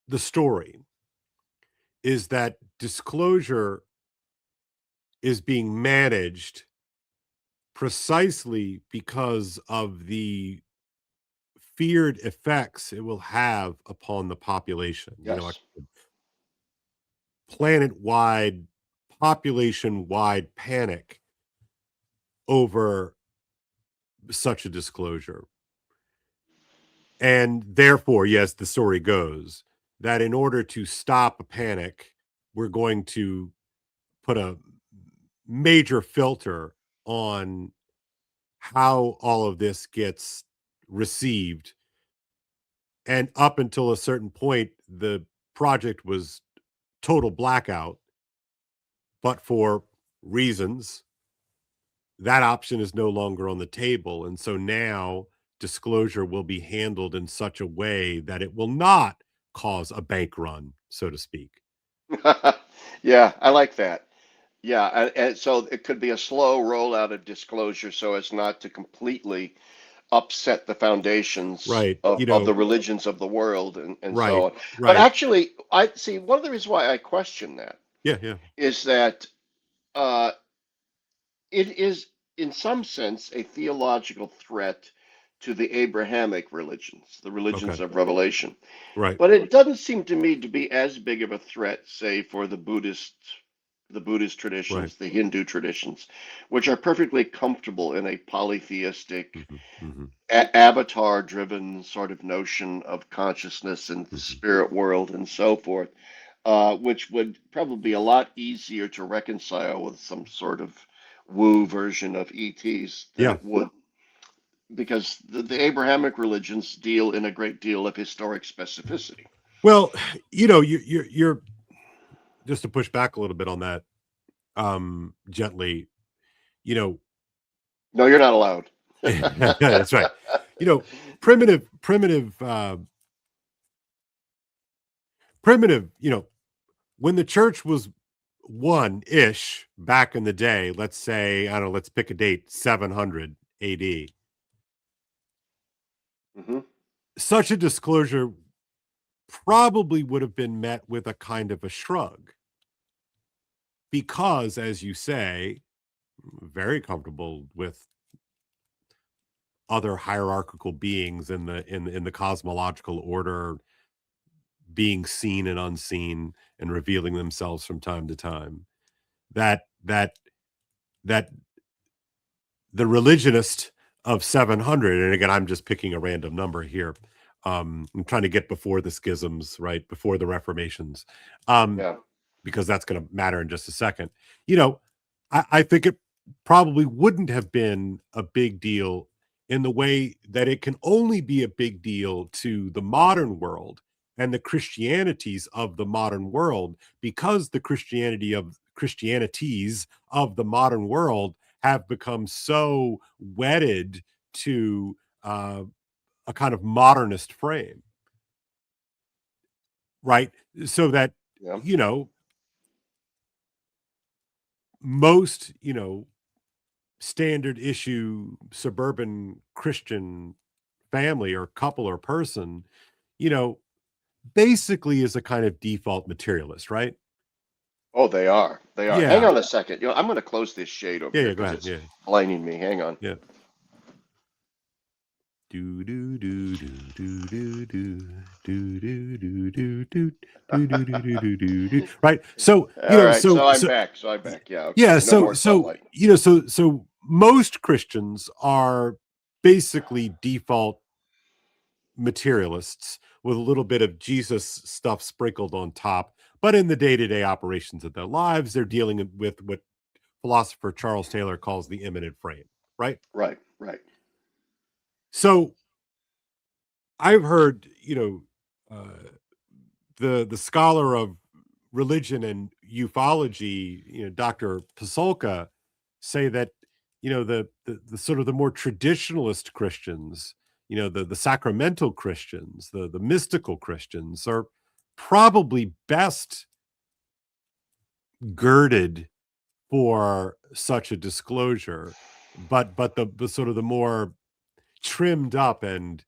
A: the story is that disclosure is being managed precisely because of the feared effects it will have upon the population. A
B: Yes,
A: planet-wide, population-wide panic over such a disclosure. And therefore, yes, the story goes that in order to stop a panic, we're going to put a major filter on how all of this gets received And up until a certain point, the project was total blackout, but for reasons, that option is no longer on the table. And so now disclosure will be handled in such a way that it will not cause a bank run, so to speak.
B: Yeah, I like that. Yeah, and so it could be a slow rollout of disclosure so as not to completely upset the foundations
A: Right.
B: of the religions of the world and so
A: Right.
B: on. But
A: Right.
B: actually, I see one of the reasons why I question that
A: Yeah. Yeah.
B: is that uh, it is, in some sense, a theological threat to the Abrahamic religions, the
A: Okay.
B: religions of revelation.
A: Right.
B: But it doesn't seem to me to be as big of a threat, say, for the Buddhist
A: Right.
B: traditions, the Hindu traditions, which are perfectly comfortable in a polytheistic,
A: Hmm. Hmm.
B: avatar-driven sort of notion of consciousness and the
A: Hmm.
B: spirit world and so forth, which would probably be a lot easier to reconcile with some sort of woo version of ETs than
A: Yeah.
B: it would, because the Abrahamic religions deal in a great deal of historic specificity.
A: Well, you're just to push back a little bit on that, gently, you know,
B: No, you're not allowed.
A: that's right. You know, primitive, when the church was one ish back in the day, let's say, I don't know, let's pick a date, 700 AD,
B: Hmm.
A: such a disclosure probably would have been met with a kind of a shrug because, as you say, very comfortable with other hierarchical beings in the cosmological order being seen and unseen and revealing themselves from time to time. That that that the religionist of 700, and again, I'm just picking a random number here. I'm trying to get before the schisms, right? Before the reformations. Um,
B: Yeah.
A: because that's going to matter in just a second. You know, I think it probably wouldn't have been a big deal in the way that it can only be a big deal to the modern world and the Christianities of the modern world, because the Christianities of the modern world have become so wedded to uh, a kind of modernist frame, right? So that,
B: Yeah.
A: you know, most, standard issue suburban Christian family or couple or person, you know, basically is a kind of default materialist, right?
B: Oh, they are. They are. Hang
A: Yeah.
B: on a second. I'm going to close this shade over
A: Yeah.
B: here
A: Yeah. Go
B: because
A: ahead.
B: it's
A: Yeah.
B: blinding me. Hang on.
A: Yeah. Do do do do do do do do do do do do do do do do do do. Right. So
B: All right. So I'm back. So I'm back. Yeah.
A: yeah.
B: Okay. No more sunlight.
A: So most Christians are basically default materialists with a little bit of Jesus stuff sprinkled on top. But in the day to day operations of their lives, they're dealing with what philosopher Charles Taylor calls the immanent frame, right?
B: Right. Right.
A: So I've heard, the scholar of religion and ufology, Dr. Pasolka, say that, the sort of the more traditionalist Christians, the sacramental Christians, the mystical Christians are probably best girded for such a disclosure, but the sort of the more trimmed up and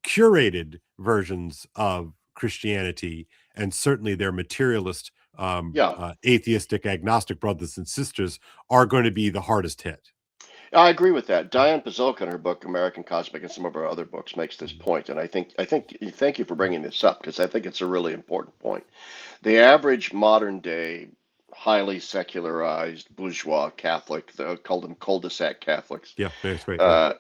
A: curated versions of Christianity, and certainly their materialist,
B: Yeah.
A: atheistic, agnostic brothers and sisters are going to be the hardest hit.
B: I agree with that. Diane Pazulka in her book American Cosmic and some of her other books makes this point, and I think thank you for bringing this up because I think it's a really important point. The average modern day, highly secularized bourgeois Catholic, they call them cul-de-sac Catholics,
A: Yeah, that's great. Yeah,
B: uh,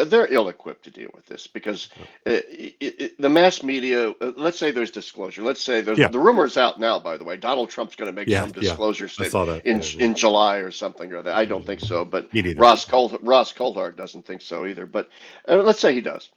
B: they're ill-equipped to deal with this because the mass media. Let's say there's disclosure. Let's say there's
A: yeah,
B: the rumors out now. By the way, Donald Trump's going to make
A: yeah,
B: some
A: yeah.
B: disclosure
A: I
B: say
A: saw that.
B: in
A: Yeah, yeah.
B: in July or something or that. I don't think so, but
A: Me neither.
B: Ross Coulthart doesn't think so either. But let's say he does.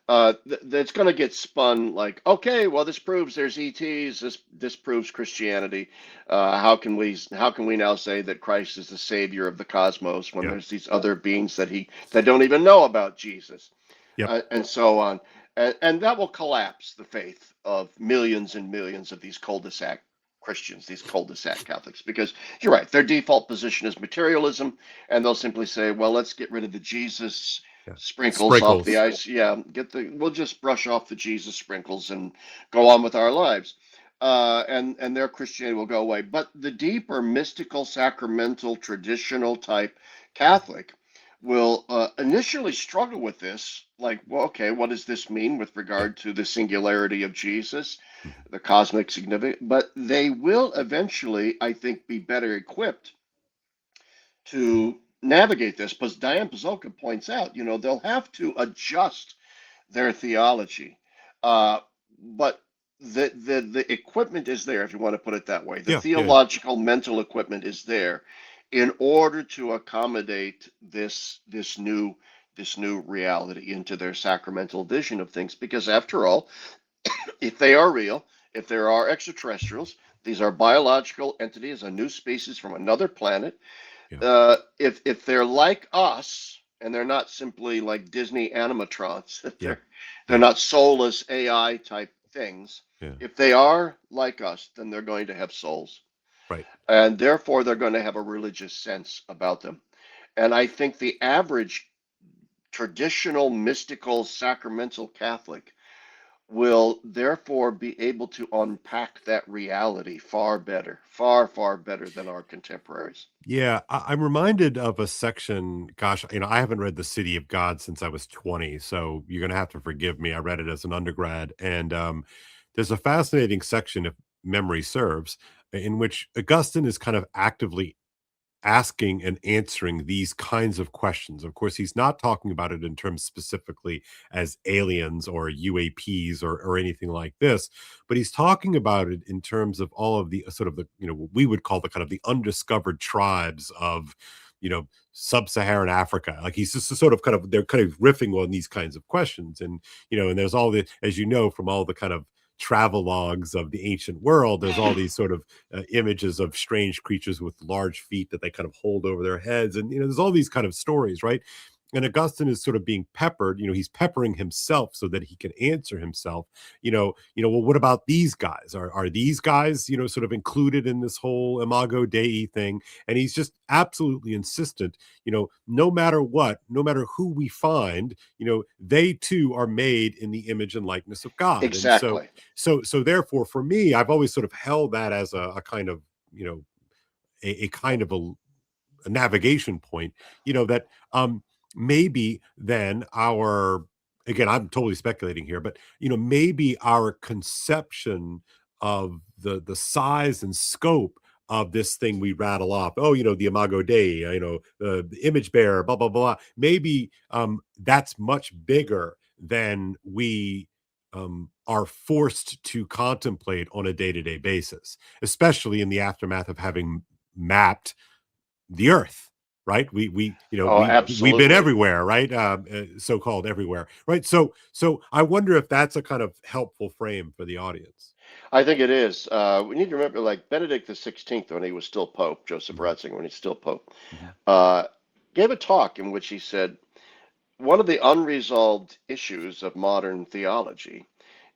B: That's going to get spun like, okay, well, this proves there's ETs. This proves Christianity. How can we now say that Christ is the savior of the cosmos when
A: Yeah.
B: there's these other beings that don't even know about Jesus,
A: Yep.
B: and so on, and that will collapse the faith of millions and millions of these cul-de-sac Christians, these cul-de-sac Catholics, because you're right, their default position is materialism, and they'll simply say, well, let's get rid of the Jesus
A: Yeah.
B: sprinkles off the
A: Sprinkles.
B: ice. Yeah, we'll just brush off the Jesus sprinkles and go on with our lives. And their Christianity will go away. But the deeper mystical, sacramental, traditional type Catholic will initially struggle with this. Like, well, okay, what does this mean with
A: Yeah.
B: regard to the singularity of Jesus,
A: Mhm.
B: the cosmic significance? But they will eventually, I think, be better equipped to navigate this, because Diane Pazoka points out, they'll have to adjust their theology, but the equipment is there, if you want to put it that way. The
A: Yeah. Yeah.
B: theological mental equipment is there in order to accommodate this new reality into their sacramental vision of things. Because after all, if they are real, if there are extraterrestrials, these are biological entities, a new species from another planet.
A: Yeah.
B: If they're like us and they're not simply like Disney animatrons, if
A: Yeah.
B: they're
A: Yeah.
B: not soulless AI type things,
A: Yeah.
B: if they are like us, then they're going to have souls,
A: Right.
B: and therefore they're going to have a religious sense about them. And I think the average traditional mystical sacramental Catholic will therefore be able to unpack that reality far better, far, far better than our contemporaries.
A: Yeah, I'm reminded of a section. Gosh, I haven't read The City of God since I was 20, so you're going to have to forgive me. I read it as an undergrad, and there's a fascinating section, if memory serves, in which Augustine is kind of actively asking and answering these kinds of questions. Of course, he's not talking about it in terms specifically as aliens or UAPs or anything like this, but he's talking about it in terms of all of the sort of the, what we would call the kind of the undiscovered tribes of, sub-Saharan Africa. Like he's just sort of they're kind of riffing on these kinds of questions. And, and there's all the, as you know, from all the kind of travel logs of the ancient world, there's all these sort of images of strange creatures with large feet that they kind of hold over their heads, and there's all these kind of stories, right? And Augustine is sort of being peppered. He's peppering himself so that he can answer himself. Well, what about these guys? Are these guys, sort of included in this whole Imago Dei thing? And he's just absolutely insistent. No matter what, no matter who we find, they too are made in the image and likeness of God. And so,
B: Exactly.
A: so therefore, for me, I've always sort of held that as a kind of, a kind of a navigation point, that maybe then our, again, I'm totally speculating here, but maybe our conception of the size and scope of this thing we rattle off, oh, the Imago Dei, the image bearer, blah blah blah, maybe that's much bigger than we are forced to contemplate on a day-to-day basis, especially in the aftermath of having mapped the earth, right?
B: Oh,
A: We've been
B: absolutely.
A: everywhere, right? So-called everywhere, right? So I wonder if that's a kind of helpful frame for the audience.
B: I think it is. We need to remember, like Benedict the XVI, when he was still Pope, Joseph
A: Mhm,
B: Ratzinger, when he's still Pope,
A: mhm,
B: uh, gave a talk in which he said one of the unresolved issues of modern theology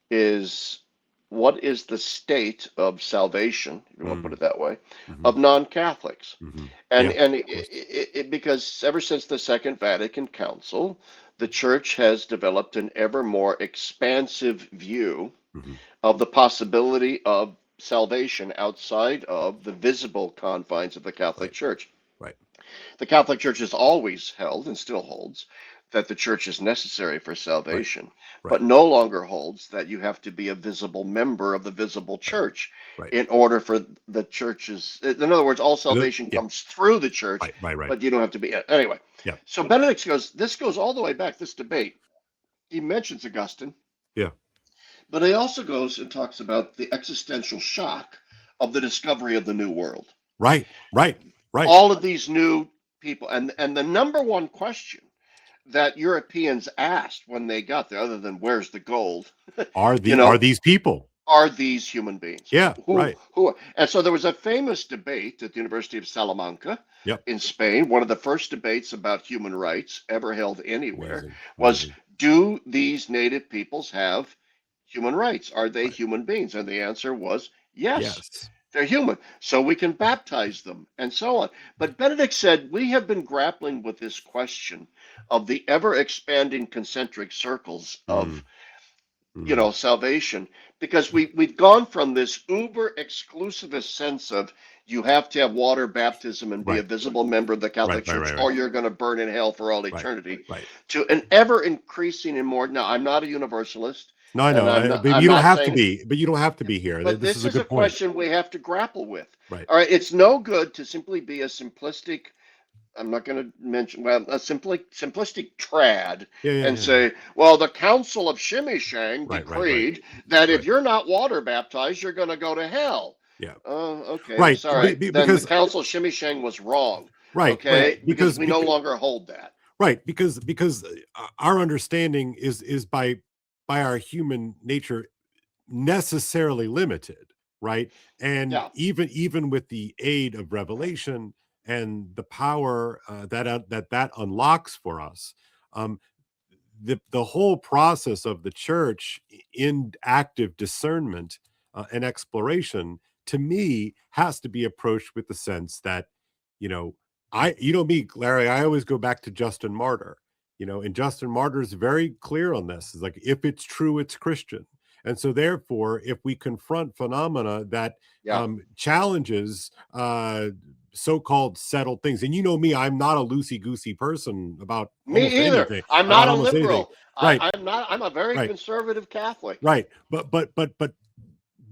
B: is what is the state of salvation, if you want to put
A: mm,
B: it that way,
A: mhm,
B: of non-Catholics.
A: mhm.
B: And
A: Yeah,
B: and
A: of course.
B: because ever since the Second Vatican Council, the Church has developed an ever more expansive view
A: Mhm.
B: of the possibility of salvation outside of the visible confines of the Catholic
A: Right,
B: Church.
A: right,
B: The Catholic Church has always held and still holds that the church is necessary for
A: right,
B: salvation,
A: right,
B: but no longer holds that you have to be a visible member of the visible
A: right,
B: church
A: right.
B: in order for the church's, in other words, all salvation
A: Yeah,
B: comes through the church,
A: right, right, right.
B: but you don't have to be. Anyway,
A: Yeah,
B: so Benedict goes, this goes all the way back, this debate. He mentions Augustine,
A: yeah.
B: but he also goes and talks about the existential shock of the discovery of the new world.
A: Right, right, right.
B: All of these new people, and the number one question that Europeans asked when they got there, other than "Where's the gold?" you
A: are
B: know,
A: these people?
B: are these human beings?
A: Yeah,
B: Who
A: right.
B: who? And so there was a famous debate at the University of Salamanca
A: Yep.
B: in Spain. One of the first debates about human rights ever held anywhere
A: Amazing,
B: was,
A: amazing.
B: do these native peoples have human rights? Are they
A: Right.
B: human beings? And the answer was yes.
A: Yes.
B: They're human, so we can baptize them and so on. But Benedict said we have been grappling with this question of the ever expanding concentric circles
A: Mm,
B: of,
A: mm.
B: salvation, because we've gone from this uber exclusivist sense of you have to have water baptism and be a
A: Right,
B: visible member of the
A: right,
B: Catholic
A: right,
B: Church
A: right, right,
B: or you're going to burn in hell for all
A: right,
B: eternity,
A: right.
B: to an ever increasing and more. Now, I'm not a universalist,
A: No, I
B: and
A: know, but
B: I'm
A: you don't
B: not
A: have to
B: saying,
A: be. But you don't have to be here.
B: but
A: This
B: this
A: is a
B: is a
A: good point.
B: question we have to grapple with.
A: Right.
B: All right, it's no good to simply be a simplistic, I'm not going to mention, well, a simplistic trad
A: Yeah, yeah,
B: and
A: yeah, yeah.
B: say, well, the Council of Shimishang
A: Right, right, right,
B: decreed that if
A: right.
B: you're not water baptized, you're going to go to hell.
A: Yeah.
B: Okay,
A: Right.
B: sorry. Then the
A: Because
B: Council of Shimishang was wrong.
A: right, right.
B: Okay, because we no longer hold that.
A: Right, because our understanding is by our human nature necessarily limited, right? And
B: Yeah.
A: even with the aid of revelation and the power that unlocks for us, um, the whole process of the church in active discernment and exploration, to me, has to be approached with the sense that, you know, me, Larry, I always go back to Justin Martyr, and Justin Martyr is very clear on this. It's like, if it's true, it's Christian. And so therefore, if we confront phenomena that
B: Yeah.
A: challenges so-called settled things, and you know me, I'm not a loosey-goosey person about almost
B: Me either.
A: anything,
B: I'm not
A: about
B: a
A: almost anything.
B: liberal.
A: Right,
B: I'm not. I'm a very
A: right,
B: conservative Catholic.
A: right. But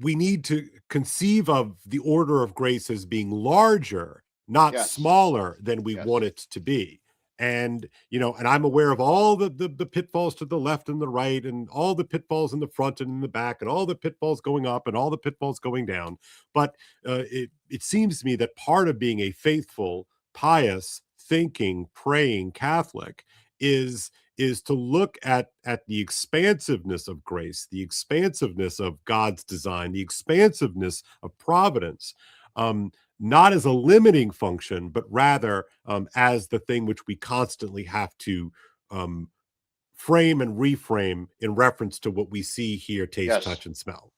A: we need to conceive of the order of grace as being larger, not
B: Yes.
A: smaller than we want
B: Yes.
A: it to be. And and I'm aware of all the pitfalls to the left and the right, and all the pitfalls in the front and in the back, and all the pitfalls going up and all the pitfalls going down. But it seems to me that part of being a faithful, pious, thinking, praying Catholic is to look at the expansiveness of grace, the expansiveness of God's design, the expansiveness of providence, um, not as a limiting function, but rather as the thing which we constantly have to um, frame and reframe in reference to what we see, hear, taste,
B: Yes.
A: touch, and smell.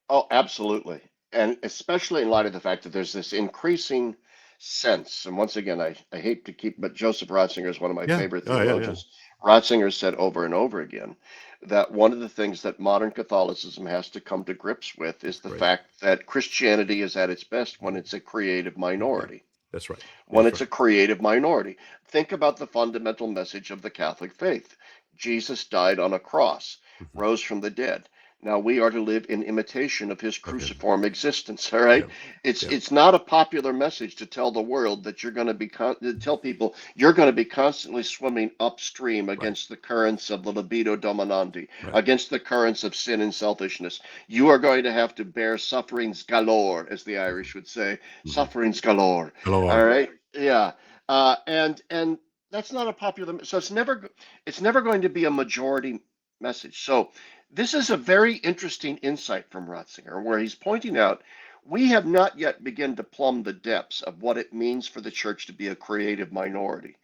B: Oh, absolutely. And especially in light of the fact that there's this increasing sense, and once again, I hate to keep, but Joseph Ratzinger is one of my
A: Yeah.
B: favorite
A: Oh, yeah, yeah.
B: theologians. Ratzinger said over and over again that one of the things that modern Catholicism has to come to grips with is
A: That's
B: the
A: great.
B: fact that Christianity is at its best when it's a creative
A: Yeah,
B: minority.
A: that's right.
B: When
A: That's
B: it's
A: right.
B: a creative minority. Think about the fundamental message of the Catholic faith. Jesus died on a cross,
A: Mhm.
B: rose from the dead. Now we are to live in imitation of his
A: Of him.
B: cruciform existence. All right,
A: Yeah.
B: it's
A: Yeah.
B: it's not a popular message to tell the world that you're going to be to tell people you're going to be constantly swimming upstream
A: Right.
B: against the currents of the libido dominandi,
A: Right.
B: against the currents of sin and selfishness. You are going to have to bear sufferings galore, as the
A: Mhm.
B: Irish would say,
A: Mhm.
B: sufferings galore. All
A: Lord.
B: right. Yeah. And that's not a popular. So it's never going to be a majority message. So this is a very interesting insight from Ratzinger, where he's pointing out we have not yet begun to plumb the depths of what it means for the church to be a creative minority.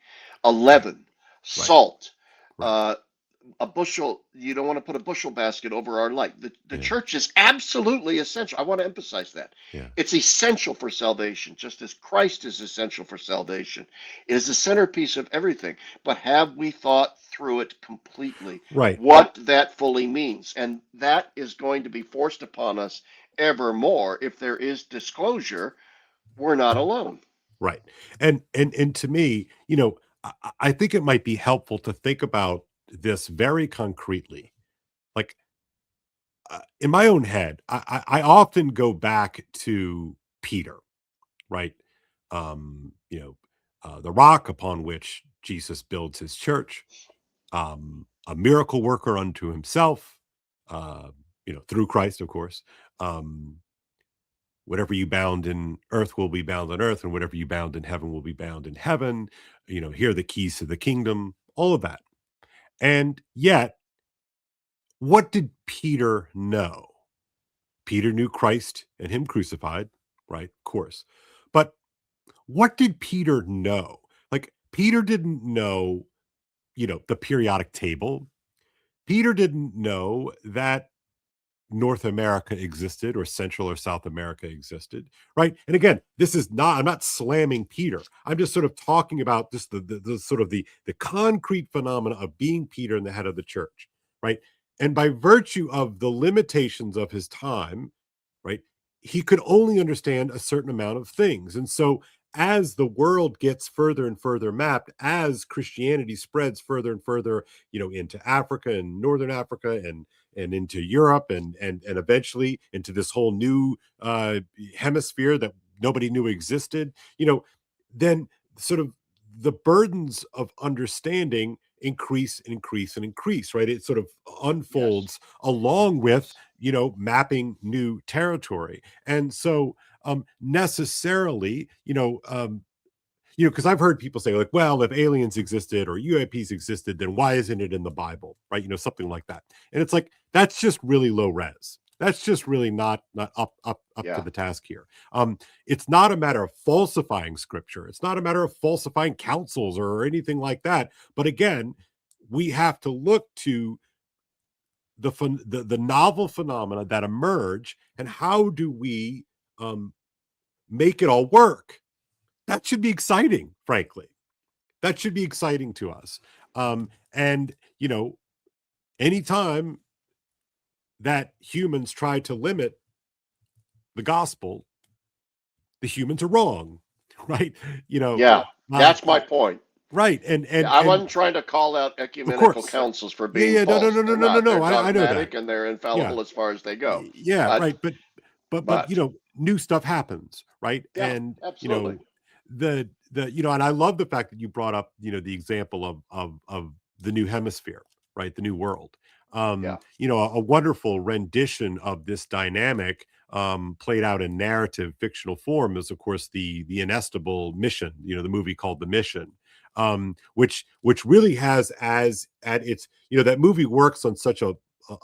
A: Right.
B: 11,
A: Right.
B: salt.
A: Right.
B: Uh, a bushel, you don't want to put a bushel basket over our light. The
A: Yeah.
B: church is absolutely essential. I want to emphasize that.
A: Yeah.
B: It's essential for salvation, just as Christ is essential for salvation. It is the centerpiece of everything. But have we thought through it completely,
A: Right.
B: what that fully means? And that is going to be forced upon us ever more if there is disclosure. We're not alone.
A: Right. And to me, I think it might be helpful to think about this very concretely. Like in my own head, I often go back to Peter, right? The rock upon which Jesus builds his church, a miracle worker unto himself, uh, through Christ, of course. Um, Whatever you bound in earth will be bound on earth, and whatever you bound in heaven will be bound in heaven. Here are the keys to the kingdom. all of that. And yet, what did Peter know? Peter knew Christ and him crucified, right? Of course. But what did Peter know? Like, Peter didn't know, the periodic table. Peter didn't know that North America existed or Central or South America existed, right? And again, this is not, I'm not slamming Peter. I'm just sort of talking about just the sort of the concrete phenomena of being Peter and the head of the church, right? And by virtue of the limitations of his time, right, he could only understand a certain amount of things. And so as the world gets further and further mapped, as Christianity spreads further and further, into Africa and Northern Africa and into Europe and eventually into this whole new hemisphere that nobody knew existed, then sort of the burdens of understanding increase and increase and increase, right? It sort of
B: Yes.
A: unfolds along with,
B: Yes.
A: mapping new territory. And so necessarily, because I've heard people say, like, well, if aliens existed or UAPs existed, then why isn't it in the Bible? Right. Something like that. And it's like, that's just really low res. That's just really not up to
B: Yeah.
A: the task here. It's not a matter of falsifying scripture. It's not a matter of falsifying counsels or anything like that. But again, we have to look to the novel phenomena that emerge, and how do we um, make it all work? That should be exciting, frankly. That should be exciting to us. And anytime that humans try to limit the gospel, the humans are wrong, right? You know,
B: Yeah.
A: um,
B: That's my point.
A: right? And
B: Yeah,
A: and
B: I
A: and
B: wasn't trying to call out
A: of
B: ecumenical
A: course,
B: councils for
A: yeah,
B: being
A: yeah, no, no,
B: false.
A: no, no,
B: They're
A: no, no,
B: not.
A: no.
B: They're
A: I know that.
B: dogmatic and they're
A: Yeah,
B: infallible as far as they go.
A: yeah,
B: But,
A: right. But
B: but,
A: new stuff happens, right?
B: yeah,
A: And
B: absolutely.
A: and I love the fact that you brought up, the example of the new hemisphere, right? The new world.
B: Yeah.
A: A wonderful rendition of this dynamic, played out in narrative fictional form, is of course the inestimable Mission, the movie called The Mission. Which really has as at its, that movie works on such a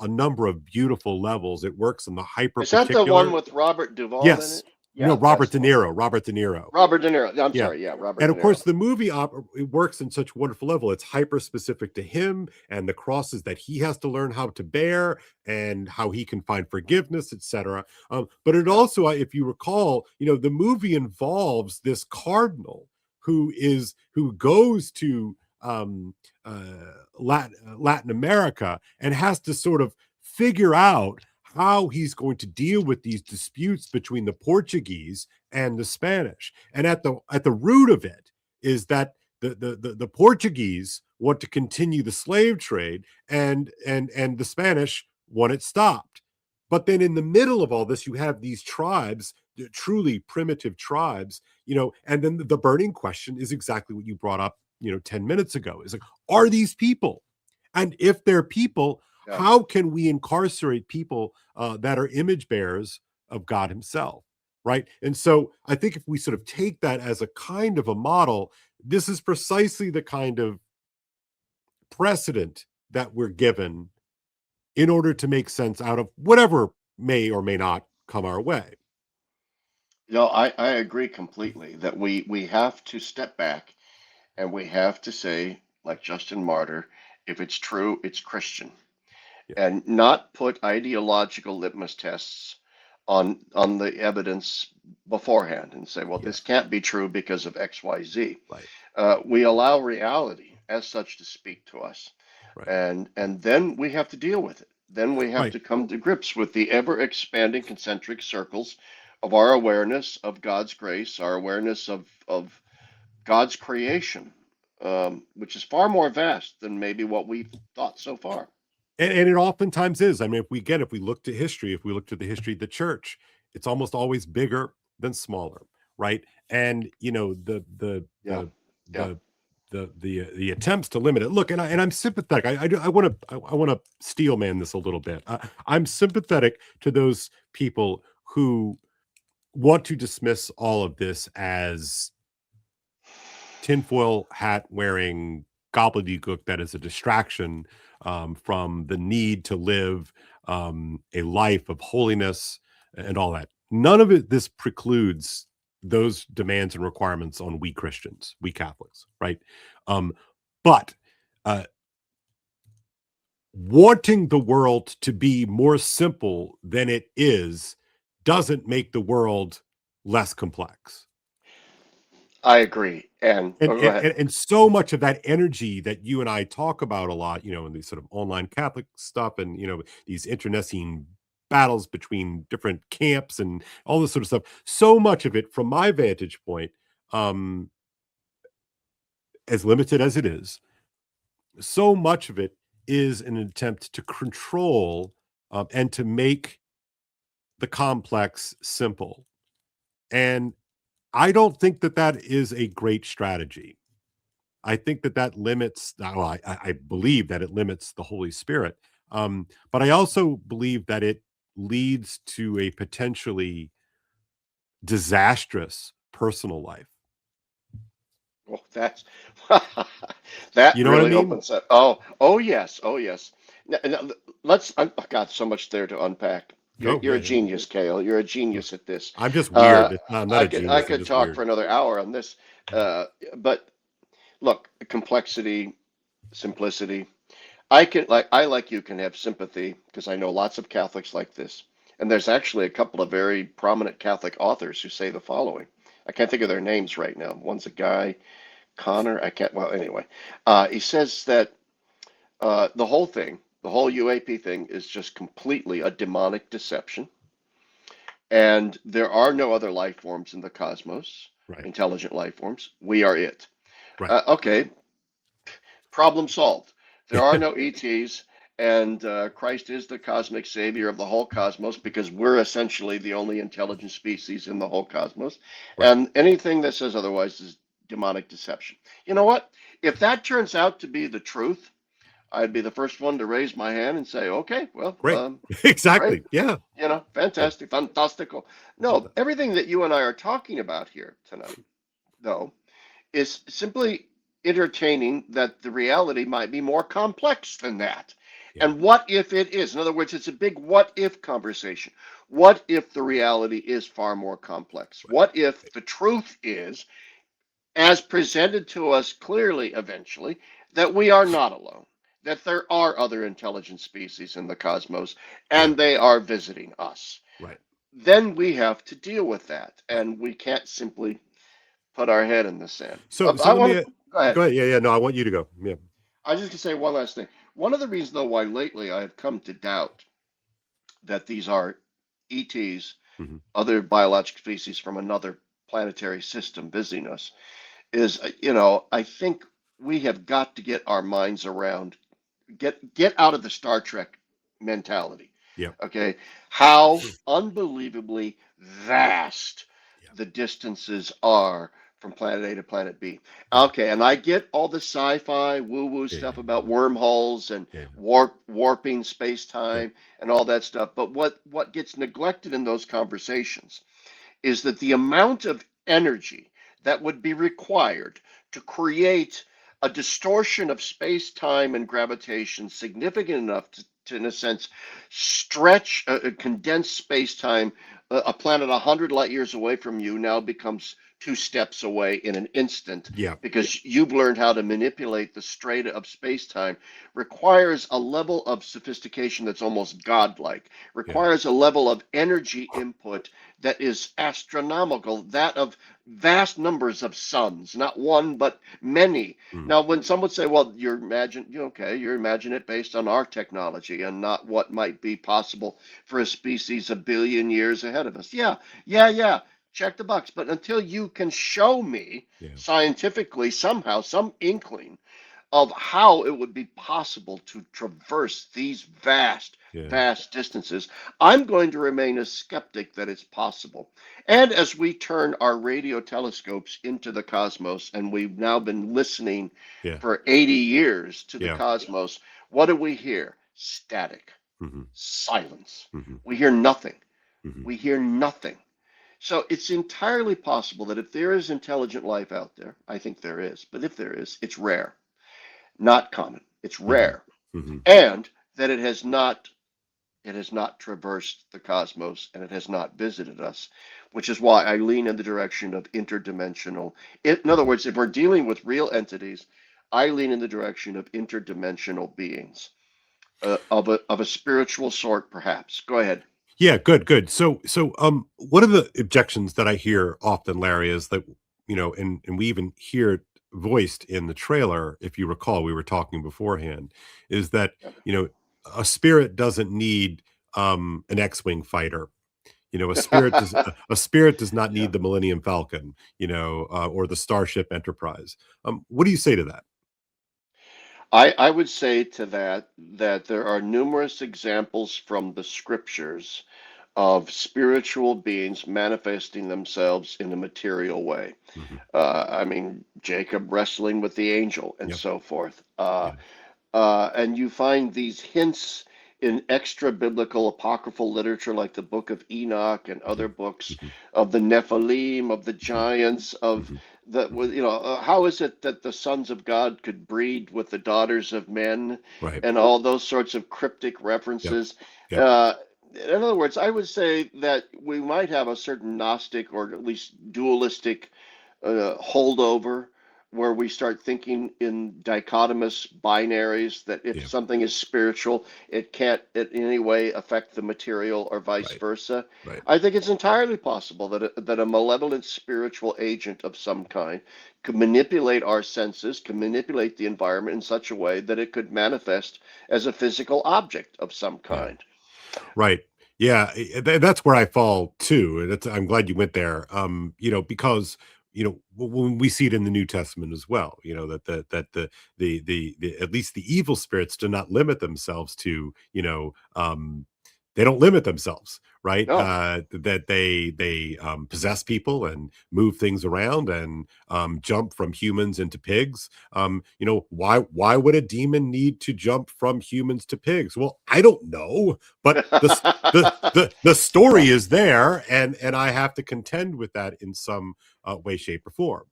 A: number of beautiful levels. It works on the hyper
B: Is that the one
A: particular.
B: with Robert Duvall in
A: Yes.
B: it? Yeah,
A: Robert
B: that's
A: De
B: the one.
A: Niro. Robert De Niro.
B: Robert De Niro. I'm
A: Yeah.
B: sorry. Yeah, Robert
A: And
B: De
A: of course,
B: Niro.
A: the movie it works in such a wonderful level. It's hyper specific to him and the crosses that he has to learn how to bear and how he can find forgiveness, etc. But it
B: Yeah.
A: also, if you recall, the movie involves this cardinal who goes to Latin America and has to sort of figure out how he's going to deal with these disputes between the Portuguese and the Spanish. And at the root of it is that the Portuguese want to continue the slave trade, and the Spanish want it stopped. But then in the middle of all this, you have these tribes, truly primitive tribes, and then the burning question is exactly what you brought up, 10 minutes ago. Is like, are these people? And if they're people,
B: Yeah.
A: how can we incarcerate people that are image bearers of God Himself? Right. And so I think if we sort of take that as a kind of a model, this is precisely the kind of precedent that we're given in order to make sense out of whatever may or may not come our way.
B: I agree completely that we have to step back and we have to say, like Justin Martyr, if it's true, it's Christian,
A: Yeah.
B: and not put ideological litmus tests on the evidence beforehand and say, well,
A: Yeah.
B: this can't be true because of X, Y, Z.
A: Right.
B: We allow reality as such to speak to us,
A: Right.
B: and then we have to deal with it. Then we have
A: Right.
B: to come to grips with the ever expanding concentric circles of our awareness of God's grace, our awareness of God's creation, which is far more vast than maybe what we've thought so far.
A: And it oftentimes is. I mean, if we look to history, if we look to the history of the church, it's almost always bigger than smaller, right? And
B: Yeah, yeah,
A: the attempts to limit it. Look, and I'm sympathetic. I want to steel man this a little bit. I'm sympathetic to those people who want to dismiss all of this as tinfoil hat wearing, gobbledygook that is a distraction from the need to live a life of holiness and all that. None of this precludes those demands and requirements on we Christians, we Catholics, right? Um, but uh, wanting the world to be more simple than it is doesn't make the world less complex.
B: I agree. And
A: And,
B: oh, go
A: and
B: ahead.
A: and and so much of that energy that you and I talk about a lot, in these sort of online Catholic stuff, and these internecine battles between different camps and all this sort of stuff. So much of it, from my vantage point, um, as limited as it is, so much of it is an attempt to control and to make the complex simple. And I don't think that that is a great strategy. I think that that limits, well, I believe that it limits the Holy Spirit. But I also believe that it leads to a potentially disastrous personal life.
B: Well, that's that
A: You know what I
B: really
A: mean?
B: opens up. Oh yes, oh yes. Let's. I got so much there to unpack. You're
A: Oh,
B: you're
A: yeah,
B: a
A: yeah.
B: genius, Kale. You're a
A: Mm.
B: genius at this.
A: I'm just
B: Uh,
A: weird. I'm not
B: I
A: a
B: could I
A: genius. I'm
B: could
A: just
B: talk for
A: weird.
B: another hour on this. But look, complexity, simplicity. I like you can have sympathy because I know lots of Catholics like this. And there's actually a couple of very prominent Catholic authors who say the following. I can't think of their names right now. One's a guy, Connor. I can't. Well, anyway, he says that the whole thing, the whole UAP thing, is just completely a demonic deception, and there are no other life forms in the cosmos,
A: Right.
B: intelligent life forms. We are it.
A: Right.
B: Okay, problem solved. There are no ETs, and Christ is the cosmic savior of the whole cosmos because we're essentially the only intelligent species in the whole cosmos.
A: Right.
B: And anything that says otherwise is demonic deception. You know what? If that turns out to be the truth, I'd be the first one to raise my hand and say, okay, well,
A: Great.
B: great,
A: Exactly. Yeah. Yeah.
B: fantastic, fantastical. No, everything that you and I are talking about here tonight, though, is simply entertaining that the reality might be more complex than that.
A: Yeah.
B: And what if it is? In other words, it's a big what if conversation. What if the reality is far more complex?
A: Right.
B: What if the truth is, as presented to us clearly eventually, that we are not alone, that there are other intelligent species in the cosmos,
A: Yeah.
B: and they are visiting us?
A: Right.
B: Then we have to deal with that,
A: Right.
B: and we can't simply put our head in the sand.
A: So
B: I
A: let
B: want
A: me
B: to go ahead.
A: go ahead. Yeah. Yeah. No, I want you to go. Yeah.
B: I just to say one last thing. One of the reasons, though, why lately I have come to doubt that these are ETs,
A: Hmm.
B: other biological species from another planetary system visiting us, is, I think we have got to get our minds around, get out of the Star Trek mentality.
A: Yeah.
B: Okay, how unbelievably vast
A: Yeah.
B: the distances are from planet A to planet B.
A: Yeah.
B: Okay, and I get all the sci-fi woo-woo
A: Yeah.
B: stuff about wormholes and
A: Yeah.
B: warping
A: Yeah.
B: space-time and all that stuff, but what gets neglected in those conversations is that the amount of energy that would be required to create a distortion of space time and gravitation significant enough to in a sense, stretch, condense space time. A planet 100 light years away from you now becomes 2 steps away in an instant
A: Yeah.
B: because you've learned how to manipulate the strata of space time. Requires a level of sophistication that's almost godlike,
A: Yeah.
B: requires a level of energy input that is astronomical, that of vast numbers of suns, not one, but many.
A: Mm.
B: Now, when some would say, well, you're imagining it based on our technology and not what might be possible for a species a billion years ahead of us. Yeah, yeah, yeah. Check the box. But until you can show me
A: Yeah.
B: scientifically, somehow, some inkling of how it would be possible to traverse these vast,
A: Yeah.
B: vast distances, I'm going to remain a skeptic that it's possible. And as we turn our radio telescopes into the cosmos, and we've now been listening
A: Yeah.
B: for 80 years to the
A: Yeah.
B: cosmos, what do we hear? Static,
A: Hmm.
B: silence.
A: Hmm.
B: We hear nothing.
A: Hmm.
B: We hear nothing. So it's entirely possible that if there is intelligent life out there, I think there is, but if there is, it's rare. not common. It's
A: Hmm.
B: rare,
A: Hmm.
B: and that it has not traversed the cosmos and it has not visited us, which is why I lean in the direction of interdimensional. In other
A: Hmm.
B: words, if we're dealing with real entities, I lean in the direction of interdimensional beings, of a spiritual sort, perhaps. Go ahead.
A: Yeah, good, good. One of the objections that I hear often, Larry, is that, and we even hear it voiced in the trailer, if you recall, we were talking beforehand, is that, you know, a spirit doesn't need an X-wing fighter. A spirit does not
B: Yeah.
A: need the Millennium Falcon, or the Starship Enterprise. What do you say to that?
B: I would say to that there are numerous examples from the scriptures of spiritual beings manifesting themselves in a material way.
A: Hmm.
B: I mean, Jacob wrestling with the angel and
A: Yep.
B: so forth.
A: Yeah.
B: And you find these hints in extra biblical apocryphal literature like the Book of Enoch and
A: Hmm.
B: other books
A: Hmm.
B: of the Nephilim, of the
A: Hmm.
B: giants, of
A: Hmm.
B: the,
A: Hmm.
B: how is it that the sons of God could breed with the daughters of men
A: Right.
B: and all those sorts of cryptic
A: Yep.
B: references?
A: Yep.
B: Uh, in other words, I would say that we might have a certain Gnostic or at least dualistic holdover where we start thinking in dichotomous binaries that if
A: Yeah.
B: something is spiritual, it can't in any way affect the material or vice
A: Right.
B: versa.
A: Right.
B: I think it's entirely possible that a malevolent spiritual agent of some kind could manipulate our senses, can manipulate the environment in such a way that it could manifest as a physical object of some
A: Yeah.
B: kind.
A: Right. Yeah, that's where I fall too, and I'm glad you went there. Because when we see it in the New Testament as well, that the at least the evil spirits do not limit themselves to, they don't limit themselves, right?
B: No.
A: That they possess people and move things around and jump from humans into pigs. Why would a demon need to jump from humans to pigs? Well, I don't know, but the story
B: Yeah.
A: is there, and I have to contend with that in some way, shape, or form.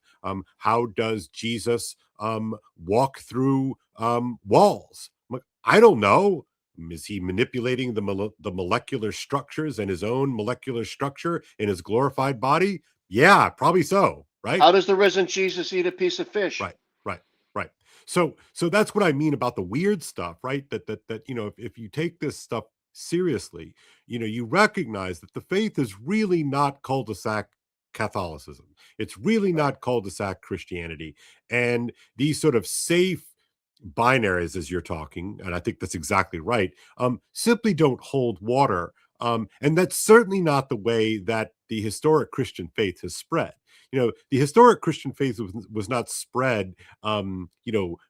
A: How does Jesus walk through walls? I don't know. Is he manipulating the molecular structures and his own molecular structure in his glorified body? Yeah, probably so. Right.
B: How does the risen Jesus eat a piece of fish?
A: Right, right, right. So that's what I mean about the weird stuff, right? That if you take this stuff seriously, you recognize that the faith is really not cul-de-sac Catholicism. It's really
B: Right.
A: not cul-de-sac Christianity. And these sort of safe binaries, as you're talking, and I think that's exactly right, simply don't hold water. And that's certainly not the way that the historic Christian faith has spread. The historic Christian faith was not spread,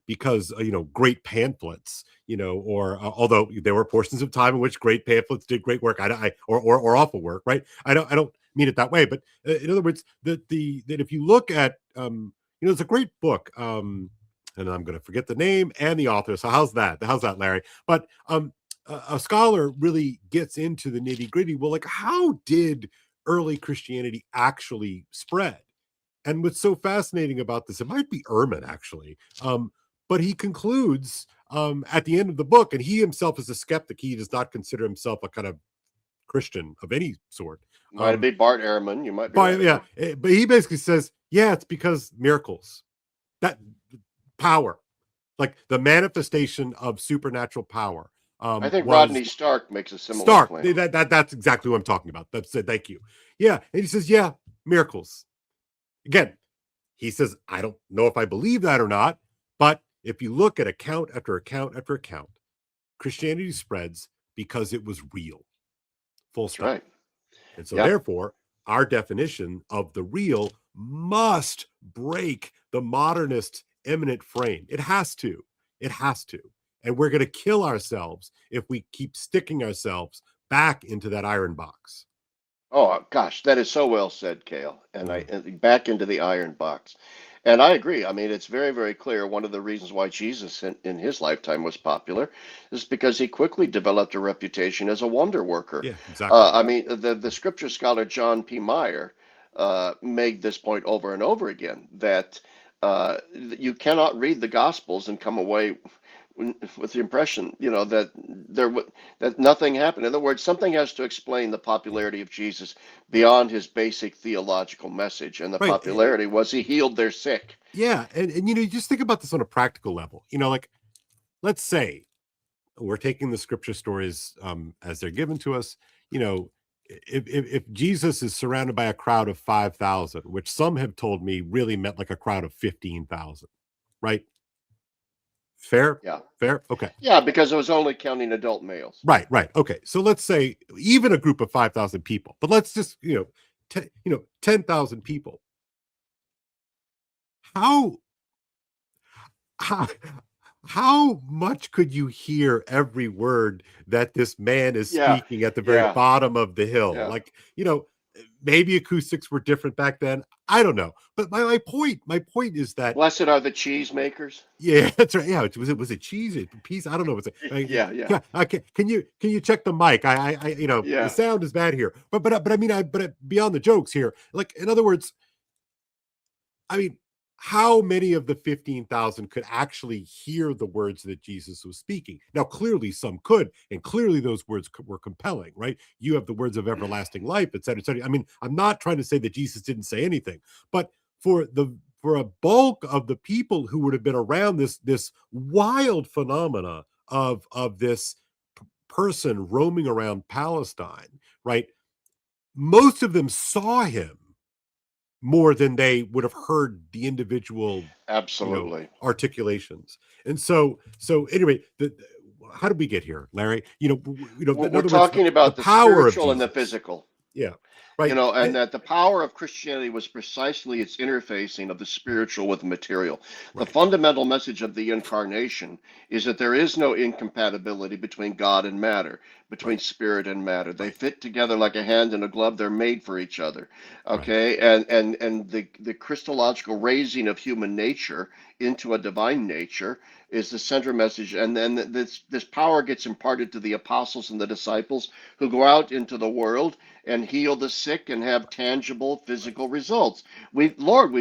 A: because great pamphlets, or although there were portions of time in which great pamphlets did great work, or awful work, right? I don't mean it that way, but in other words, that if you look at, there's a great book, and I'm going to forget the name and the author. So how's that? How's that, Larry? But a scholar really gets into the nitty gritty. Well, like, how did early Christianity actually spread? And what's so fascinating about this, it might be Ehrman actually, but he concludes at the end of the book, and he himself is a skeptic. He does not consider himself a kind of Christian of any sort.
B: Might
A: Um,
B: be Bart Ehrman. You might be
A: but
B: right.
A: yeah, but he basically says, yeah, it's because miracles, that power, like the manifestation of supernatural power,
B: I think
A: was
B: Rodney Stark makes a similar
A: Stark.
B: claim.
A: That's exactly what I'm talking about. That's it. Thank you. Yeah, and he says, yeah, miracles. Again, he says, I don't know if I believe that or not, but if you look at account after account after account, Christianity spreads because it was real. Full
B: That's
A: stop.
B: right.
A: And so,
B: Yeah.
A: therefore, our definition of the real must break the modernist eminent frame. It has to. It has to. And we're going to kill ourselves if we keep sticking ourselves back into that iron box.
B: Oh gosh, that is so well said, Kale.
A: Mm.
B: And back into the iron box. And I agree. I mean, it's very, very clear. One of the reasons why Jesus in his lifetime was popular is because he quickly developed a reputation as a wonder worker.
A: Yeah, exactly.
B: I mean, the scripture scholar John P. Meyer made this point over and over again that You cannot read the Gospels and come away with the impression, there that nothing happened. In other words, something has to explain the
A: Yeah.
B: popularity of Jesus beyond his basic theological message. And the
A: Right.
B: popularity was he healed their sick.
A: Yeah. And you just think about this on a practical level. Like, let's say we're taking the scripture stories as they're given to us. You know, if Jesus is surrounded by a crowd of 5,000, which some have told me really meant like a crowd of 15,000, right? Fair,
B: Yeah.
A: fair. Okay.
B: Yeah, because it was only counting adult males.
A: Right, right. Okay. So let's say even a group of 5,000 people, but let's just, 10,000 people. How how how much could you hear every word that this man is
B: Yeah,
A: speaking at the very
B: yeah,
A: bottom of the hill?
B: yeah.
A: Like, maybe acoustics were different back then. I don't know. But my point is that
B: Blessed are the cheese makers.
A: yeah, that's right. Yeah, was it cheese? Peas? I don't know.
B: Yeah, yeah,
A: Yeah. Can you check the mic? The
B: yeah.
A: sound is bad here. But I mean, beyond the jokes here, like in other words, I mean, how many of the 15,000 could actually hear the words that Jesus was speaking? Now, clearly some could, and clearly those words were compelling, right? You have the words of everlasting life, et cetera, et cetera. I mean, I'm not trying to say that Jesus didn't say anything, but for a bulk of the people who would have been around this wild phenomena of this person roaming around Palestine, right? Most of them saw him more than they would have heard the individual,
B: Absolutely.
A: articulations. And so anyway, how did we get here, Larry? In
B: We're
A: other words,
B: talking
A: the
B: about the
A: power of
B: spiritual and the
A: Jesus.
B: physical.
A: Yeah, right.
B: And that the power of Christianity was precisely its interfacing of the spiritual with the material. The
A: Right,
B: fundamental message of the incarnation is that there is no incompatibility between God and matter, between
A: right,
B: spirit and matter. They
A: right,
B: fit together like a hand and a glove. They're made for each other.
A: right,
B: Okay, and the Christological raising of human nature into a divine nature is the central message. And then this power gets imparted to the apostles and the disciples who go out into the world and heal the sick and have tangible
A: right,
B: physical results. We've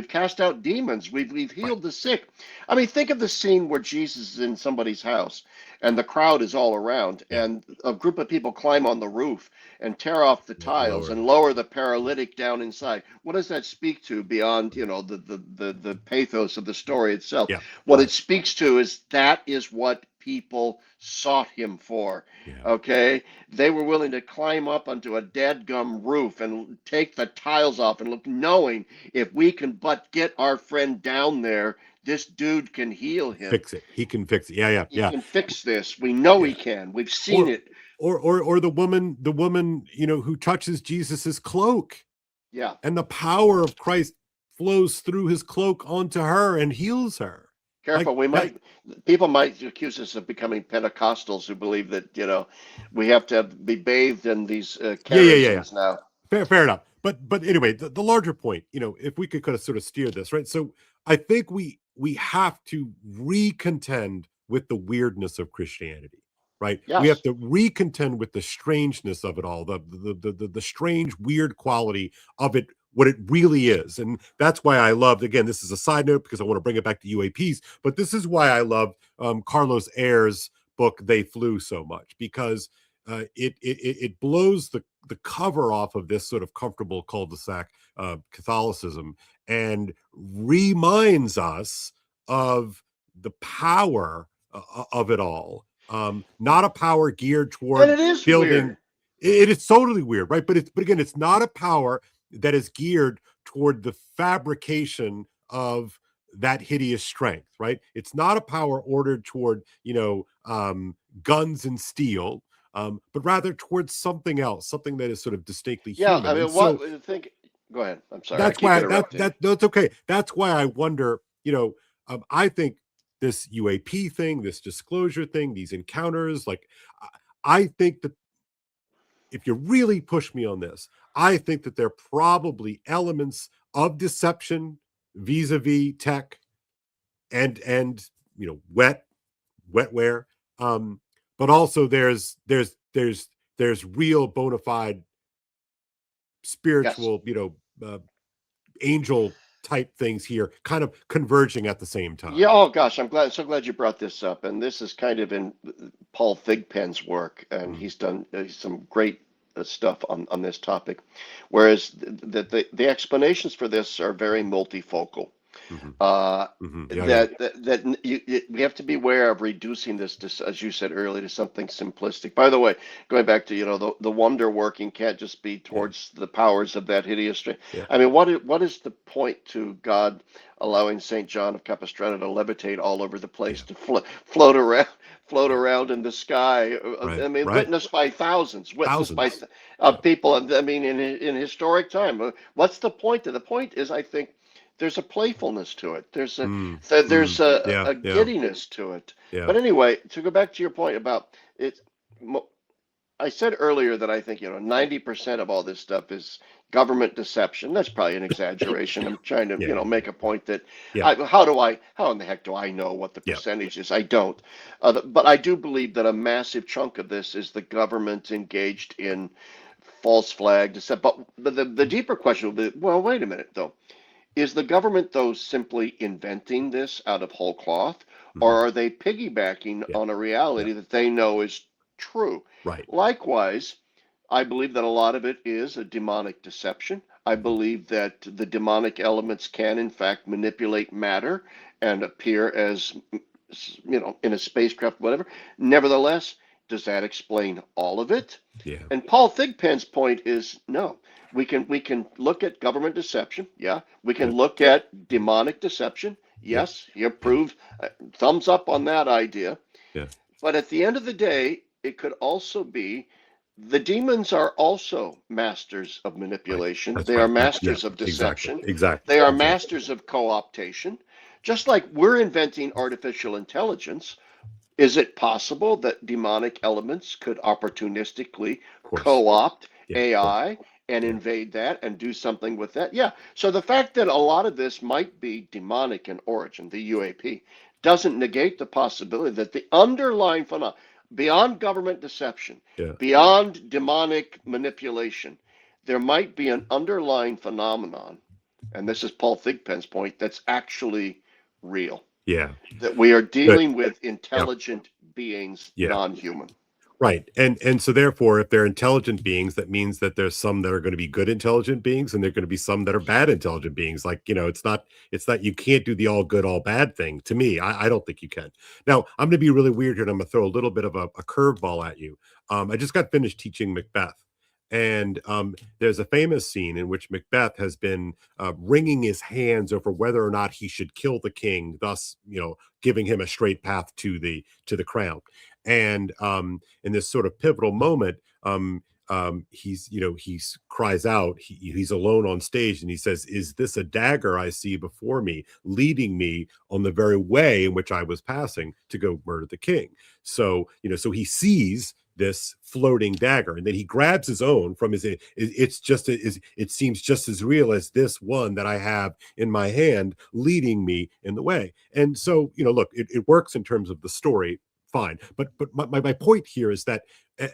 B: cast out demons. We've
A: right.
B: healed the sick. I mean, think of the scene where Jesus is in somebody's house and the crowd is all around,
A: Yeah,
B: and a group of people climb on the roof and tear off the tiles
A: lower.
B: and lower the paralytic down inside. What does that speak to beyond, the pathos of the story itself?
A: Yeah,
B: What it
A: right.
B: speaks to is that is what people sought him for.
A: Yeah,
B: Okay, they were willing to climb up onto a dadgum roof and take the tiles off and look, knowing if we can but get our friend down there, this dude can heal him.
A: fix it. He can fix it. Yeah, yeah,
B: He
A: yeah,
B: can fix this. We know he
A: yeah.
B: can. We've seen
A: Or
B: it.
A: or the woman, who touches Jesus's cloak,
B: Yeah.
A: and the power of Christ flows through his cloak onto her and heals her. Like
B: Careful.
A: that.
B: People might accuse us of becoming Pentecostals who believe that, we have to be bathed in these
A: Yeah, yeah, yeah, yeah.
B: charisms now.
A: Fair enough. But anyway, the larger point, if we could kind of sort of steer this, right? So I think we have to recontend with the weirdness of Christianity, right? We have
B: Yes.
A: to recontend with the strangeness of it all, the strange, weird quality of it, what it really is. And that's why I loved, again, this is a side note because I want to bring it back to UAPs, but this is why I love Carlos Ayer's book, They Flew, so much, because it blows the cover off of this sort of comfortable cul-de-sac Catholicism and reminds us of the power of it all. Not a power geared
B: And
A: toward
B: it is
A: building.
B: weird.
A: It is totally weird, right? But again, it's not a power that is geared toward the fabrication of that hideous strength, right? It's not a power ordered toward guns and steel, but rather towards something else, something that is sort of distinctly
B: Yeah.
A: human.
B: I
A: And
B: mean, what
A: so
B: do you think? Go ahead. I'm sorry. I
A: that's
B: keep
A: why that
B: interrupting you.
A: that that's okay. That's why I wonder. I think this UAP thing, this disclosure thing, these encounters, like I think that if you really push me on this, I think that there are probably elements of deception vis-a-vis tech and wetware. Um, but also there's real bona fide
B: Yes.
A: spiritual, angel. type things here kind of converging at the same
B: Yeah,
A: time.
B: oh gosh, so glad you brought this up. And this is kind of in Paul Thigpen's work, and
A: Mm,
B: he's done some great stuff on this topic. Whereas the explanations for this are very multifocal.
A: mhm,
B: uh,
A: yeah, yeah,
B: we have to be aware of reducing this to, as you said earlier, to something simplistic. By the way, going back to, the wonder working can't just be
A: yeah,
B: towards the powers of that hideous strength.
A: yeah,
B: I mean, what is the point to God allowing Saint John of Capistrano to levitate all over the place,
A: yeah,
B: to float around, float
A: yeah.
B: around in the sky?
A: Right,
B: I mean,
A: right.
B: witnessed by thousands, witnessed by
A: Thousands. Yeah.
B: people. I mean, in historic time. What's the point? The point is, I think there's a playfulness to it. There's
A: Yeah,
B: a
A: yeah,
B: giddiness to it.
A: yeah,
B: But anyway, to go back to your point about it, I said earlier that I think 90% of all this stuff is government deception. That's probably an exaggeration. I'm trying to
A: yeah,
B: make a point that
A: yeah,
B: how in the heck do I know what the
A: yeah,
B: percentage is? I don't. But I do believe that a massive chunk of this is the government engaged in false flag deception. But the deeper question will be, well, wait a minute though. Is the government, though, simply inventing this out of whole cloth, or
A: mhm,
B: are they piggybacking
A: yeah,
B: on a
A: yeah,
B: reality that they know is true?
A: right.
B: Likewise, I believe that a lot of it is a demonic deception. I
A: Mhm,
B: believe that the demonic elements can, in fact, manipulate matter and appear as, in a spacecraft, whatever. Nevertheless, does that explain all of it?
A: yeah,
B: And Paul Thigpen's point is no. We can look at government deception. Yeah. We
A: yeah,
B: can look at demonic deception.
A: yeah,
B: Yes. He
A: yeah,
B: approved. Thumbs up on that idea.
A: yeah.
B: But at the end of the day, it could also be the demons are also masters of
A: Right.
B: manipulation.
A: That's
B: They are
A: right. Yeah,
B: masters of
A: exactly,
B: deception.
A: exactly,
B: They are
A: exactly.
B: masters of co-optation. Just like we're inventing artificial intelligence, is it possible that demonic elements could opportunistically
A: Of course.
B: co-opt
A: Yeah, yeah,
B: AI and
A: yeah,
B: invade that and do something with that? Yeah. So the fact that a lot of this might be demonic in origin, the UAP, doesn't negate the possibility that the underlying phenomena, beyond government deception,
A: yeah,
B: beyond demonic manipulation, there might be an underlying phenomenon, and this is Paul Thigpen's point, that's actually real,
A: yeah.
B: that we are
A: Good.
B: dealing with
A: Yeah,
B: intelligent beings,
A: yeah.
B: non-human.
A: Right. And so therefore, if they're intelligent beings, that means that there's some that are going to be good intelligent beings and there're going to be some that are bad intelligent beings. Like, it's not you can't do the all good, all bad thing. To me, I don't think you can. Now, I'm gonna be really weird here and I'm gonna throw a little bit of a curveball at you. I just got finished teaching Macbeth. And there's a famous scene in which Macbeth has been wringing his hands over whether or not he should kill the king, thus, giving him a straight path to the crown. And in this sort of pivotal moment, he's cries out. He's alone on stage, and he says, "Is this a dagger I see before me, leading me on the very way in which I was passing to go murder the king?" So he sees this floating dagger, and then he grabs his own from his. It seems just as real as this one that I have in my hand, leading me in the way. And so, look, it works in terms of the story, fine. But my point here is that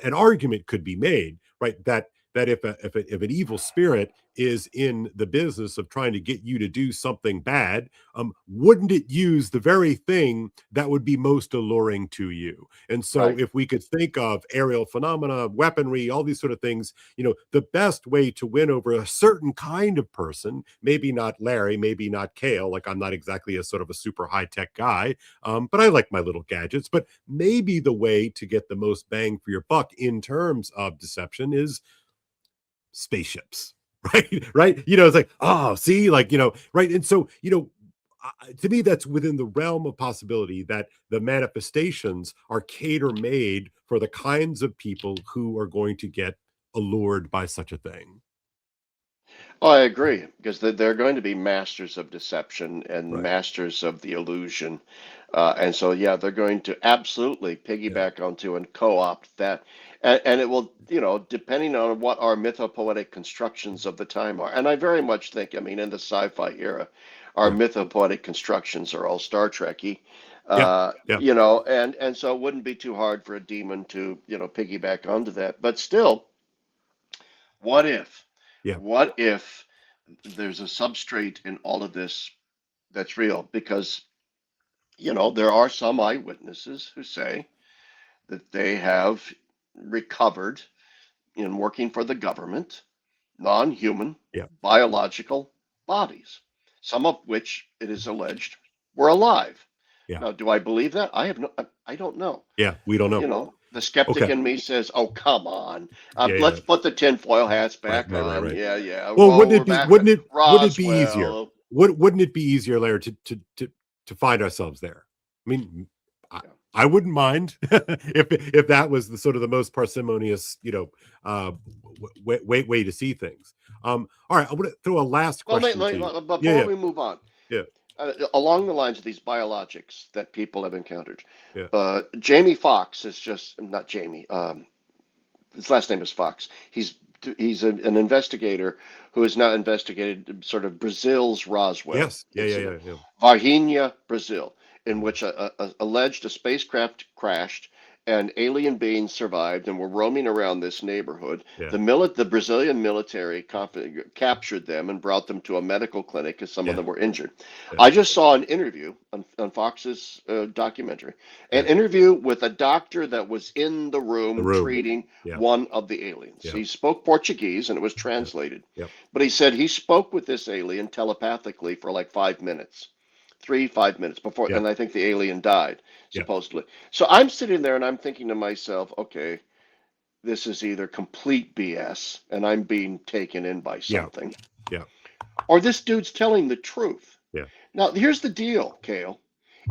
A: an argument could be made, right? That if an evil spirit is in the business of trying to get you to do something bad, wouldn't it use the very thing that would be most alluring to you? And so,
B: Right.
A: if we could think of aerial phenomena, weaponry, all these sort of things, the best way to win over a certain kind of person, maybe not Larry, maybe not Kale, like I'm not exactly a sort of a super high tech guy, but I like my little gadgets. But maybe the way to get the most bang for your buck in terms of deception is spaceships, right? Right? It's like, oh, see, like, right. And so, to me, that's within the realm of possibility that the manifestations are cater made for the kinds of people who are going to get allured by such a thing.
B: Oh, I agree, because they're going to be masters of deception and
A: Right.
B: masters of the illusion. And so, yeah, they're going to absolutely
A: Yeah.
B: piggyback onto and co-opt that. And it will, depending on what our mythopoetic constructions of the time are. And I very much think, I mean, in the sci-fi era, our
A: Yeah.
B: mythopoetic constructions are all Star Trekky.
A: Yeah. Yeah.
B: And so it wouldn't be too hard for a demon to, piggyback onto that. But still, what if?
A: Yeah.
B: What if there's a substrate in all of this that's real because, there are some eyewitnesses who say that they have recovered in working for the government non-human
A: Yeah,
B: biological bodies, some of which it is alleged were alive.
A: yeah,
B: Now, do I believe that? I don't know.
A: yeah. We don't know.
B: The skeptic
A: Okay.
B: in me says, "Oh, come on,
A: Yeah, yeah.
B: let's put the tinfoil hats
A: Right,
B: back
A: right, right,
B: on."
A: right.
B: Yeah, yeah.
A: Well,
B: Well, we're back at
A: wouldn't it be easier?
B: Roswell.
A: Wouldn't it be easier, Larry, to find ourselves there? I mean, I,
B: Yeah.
A: I wouldn't mind if that was the sort of the most parsimonious, way to see things. All right, I want to throw a last
B: Well,
A: question to you. Yeah,
B: before
A: yeah,
B: we move on,
A: yeah,
B: along the lines of these biologics that people have encountered,
A: yeah.
B: Jamie Foxx is just not Jamie. His last name is Fox. He's an investigator who has now investigated sort of Brazil's Roswell
A: Yes, yeah, yeah,
B: incident,
A: yeah, yeah.
B: Varginha, Brazil, in
A: Mhm.
B: which alleged a spacecraft crashed and alien beings survived and were roaming around this neighborhood.
A: Yeah,
B: The Brazilian military captured them and brought them to a medical clinic because some of
A: yeah,
B: them were injured.
A: yeah,
B: I just saw an interview on Fox's documentary, an
A: yeah.
B: interview with a doctor that was in the
A: The
B: room
A: room.
B: treating
A: Yeah,
B: one of the aliens.
A: yeah,
B: He spoke Portuguese and it was
A: yeah,
B: translated.
A: yeah,
B: But he said he spoke with this alien telepathically for like 5 minutes, 5 minutes before,
A: yeah,
B: and I think the alien died,
A: yeah,
B: supposedly. So I'm sitting there and I'm thinking to myself, okay, this is either complete BS and I'm being taken in by
A: yeah,
B: something,
A: yeah,
B: or this dude's telling the truth.
A: yeah,
B: Now, here's the deal, Kale.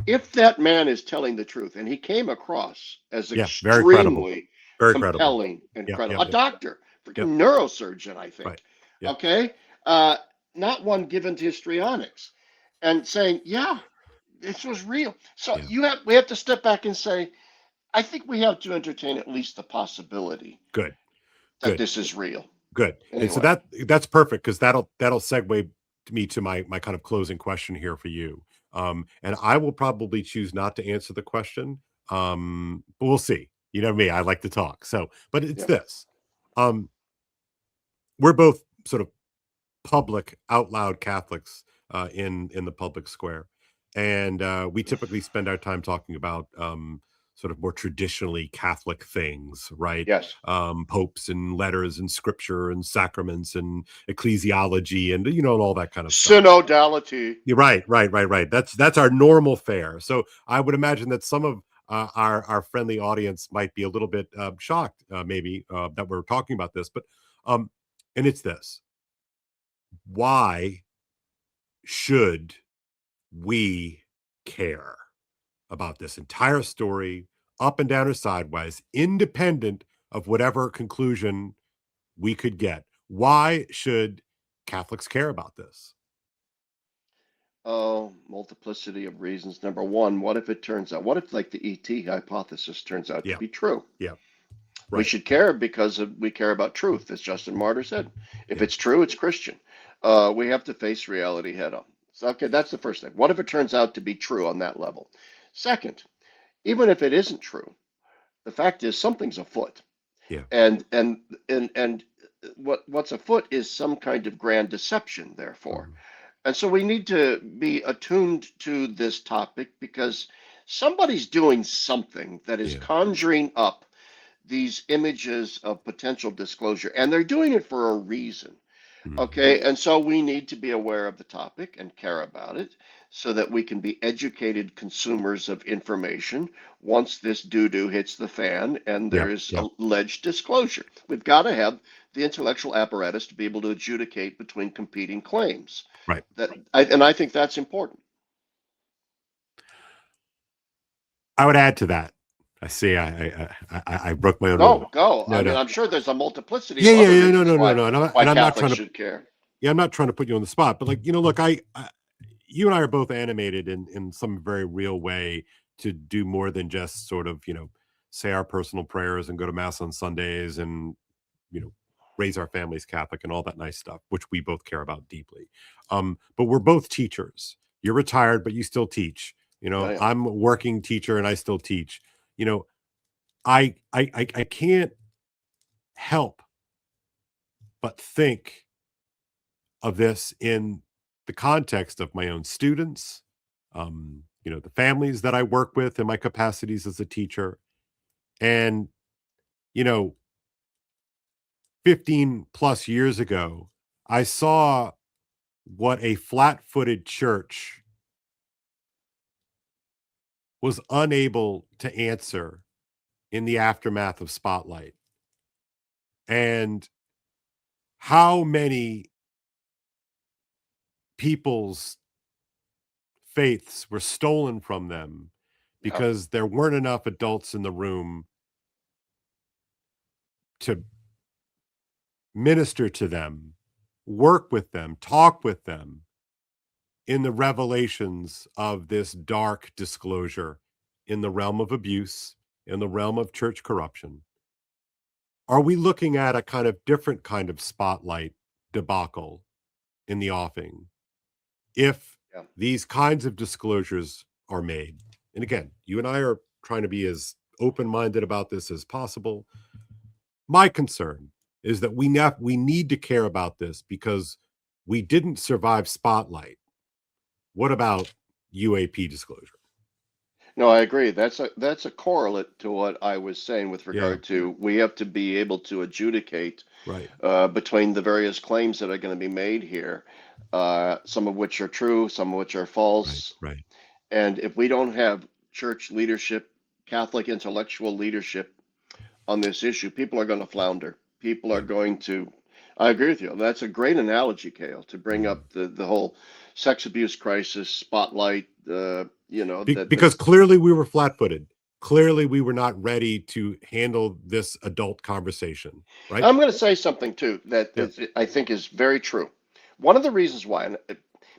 B: If that man is telling the truth, and he came across as
A: yeah. Very credible.
B: extremely
A: Very credible.
B: compelling and
A: Yeah,
B: credible,
A: yeah,
B: a
A: yeah,
B: doctor,
A: yeah.
B: freaking neurosurgeon, I
A: Right.
B: think,
A: Yeah,
B: okay, uh, not one given to histrionics, and saying, yeah, this was real. So
A: yeah.
B: we have to step back and say, I think we have to entertain at least the possibility
A: Good,
B: that
A: good,
B: this is real.
A: good. And so
B: Anyway,
A: that's perfect because that'll segue me to my kind of closing question here for you. And I will probably choose not to answer the question. But we'll see. You know me, I like to talk. So, but it's
B: yeah,
A: this. Um, we're both sort of public, out loud Catholics in the public square, and we typically spend our time talking about sort of more traditionally Catholic things, right?
B: yes,
A: Popes and letters and scripture and sacraments and ecclesiology and and all that kind of stuff.
B: synodality.
A: You're right, right, right, right. That's our normal fare. So I would imagine that some of our friendly audience might be a little bit shocked, maybe that we're talking about this, but um, and it's this: why should we care about this entire story, up and down or sideways, independent of whatever conclusion we could get? Why should Catholics care about this?
B: Oh, multiplicity of reasons. Number one, what if like the ET hypothesis turns out to
A: Yeah,
B: be true?
A: yeah,
B: We
A: right.
B: should care because we care about truth, as Justin Martyr said. If
A: Yeah,
B: it's true, it's Christian. We have to face reality head on. So, okay, that's the first thing. What if it turns out to be true on that level? Second, even if it isn't true, the fact is something's afoot,
A: yeah,
B: and what's afoot is some kind of grand deception. Therefore,
A: mhm,
B: and so we need to be attuned to this topic because somebody's doing something that is
A: yeah,
B: conjuring up these images of potential disclosure, and they're doing it for a reason.
A: mhm,
B: Okay, and so we need to be aware of the topic and care about it so that we can be educated consumers of information once this doo doo hits the fan and
A: yeah,
B: there is
A: yeah,
B: alleged disclosure. We've got to have the intellectual apparatus to be able to adjudicate between competing claims.
A: right.
B: And I think that's important.
A: I would add to that. I see. I broke my own
B: No,
A: rule.
B: go. I
A: No,
B: mean,
A: no.
B: I'm sure there's a multiplicity
A: Yeah,
B: of
A: yeah,
B: other
A: yeah. No,
B: reasons
A: no, no, no.
B: why
A: And I'm not
B: Catholics
A: trying to.
B: should care.
A: Yeah, I'm not trying to put you on the spot, but look, you and I are both animated in some very real way to do more than just sort of, say our personal prayers and go to mass on Sundays and, you know, raise our families Catholic and all that nice stuff, which we both care about deeply. But we're both teachers. You're retired, but you still teach.
B: Yeah, yeah.
A: I'm a working teacher and I still teach. You know, I can't help but think of this in the context of my own students, the families that I work with in my capacities as a teacher. And, you know, 15 plus years ago, I saw what a flat footed church was unable to answer in the aftermath of Spotlight, and how many people's faiths were stolen from them
B: Yeah.
A: because there weren't enough adults in the room to minister to them, work with them, talk with them in the revelations of this dark disclosure in the realm of abuse, in the realm of church corruption. Are we looking at a kind of different kind of spotlight debacle in the offing if
B: Yeah.
A: these kinds of disclosures are made? And again, you and I are trying to be as open-minded about this as possible. My concern is that we need to care about this because we didn't survive Spotlight. What about UAP disclosure?
B: No, I agree. That's a correlate to what I was saying with
A: Yeah,
B: regard to we have to be able to adjudicate
A: right,
B: between the various claims that are going to be made here, some of which are true, some of which are
A: right,
B: false.
A: right.
B: And if we don't have church leadership, Catholic intellectual leadership on this issue, people are going to flounder. People are
A: Yeah.
B: going to. I agree with you. That's a great analogy, Kale, to bring
A: Mm.
B: up the whole sex abuse crisis spotlight.
A: Because clearly we were flat-footed. Clearly we were not ready to handle this adult conversation, right?
B: I'm going to say something too that
A: Yeah,
B: I think is very true. One of the reasons why, and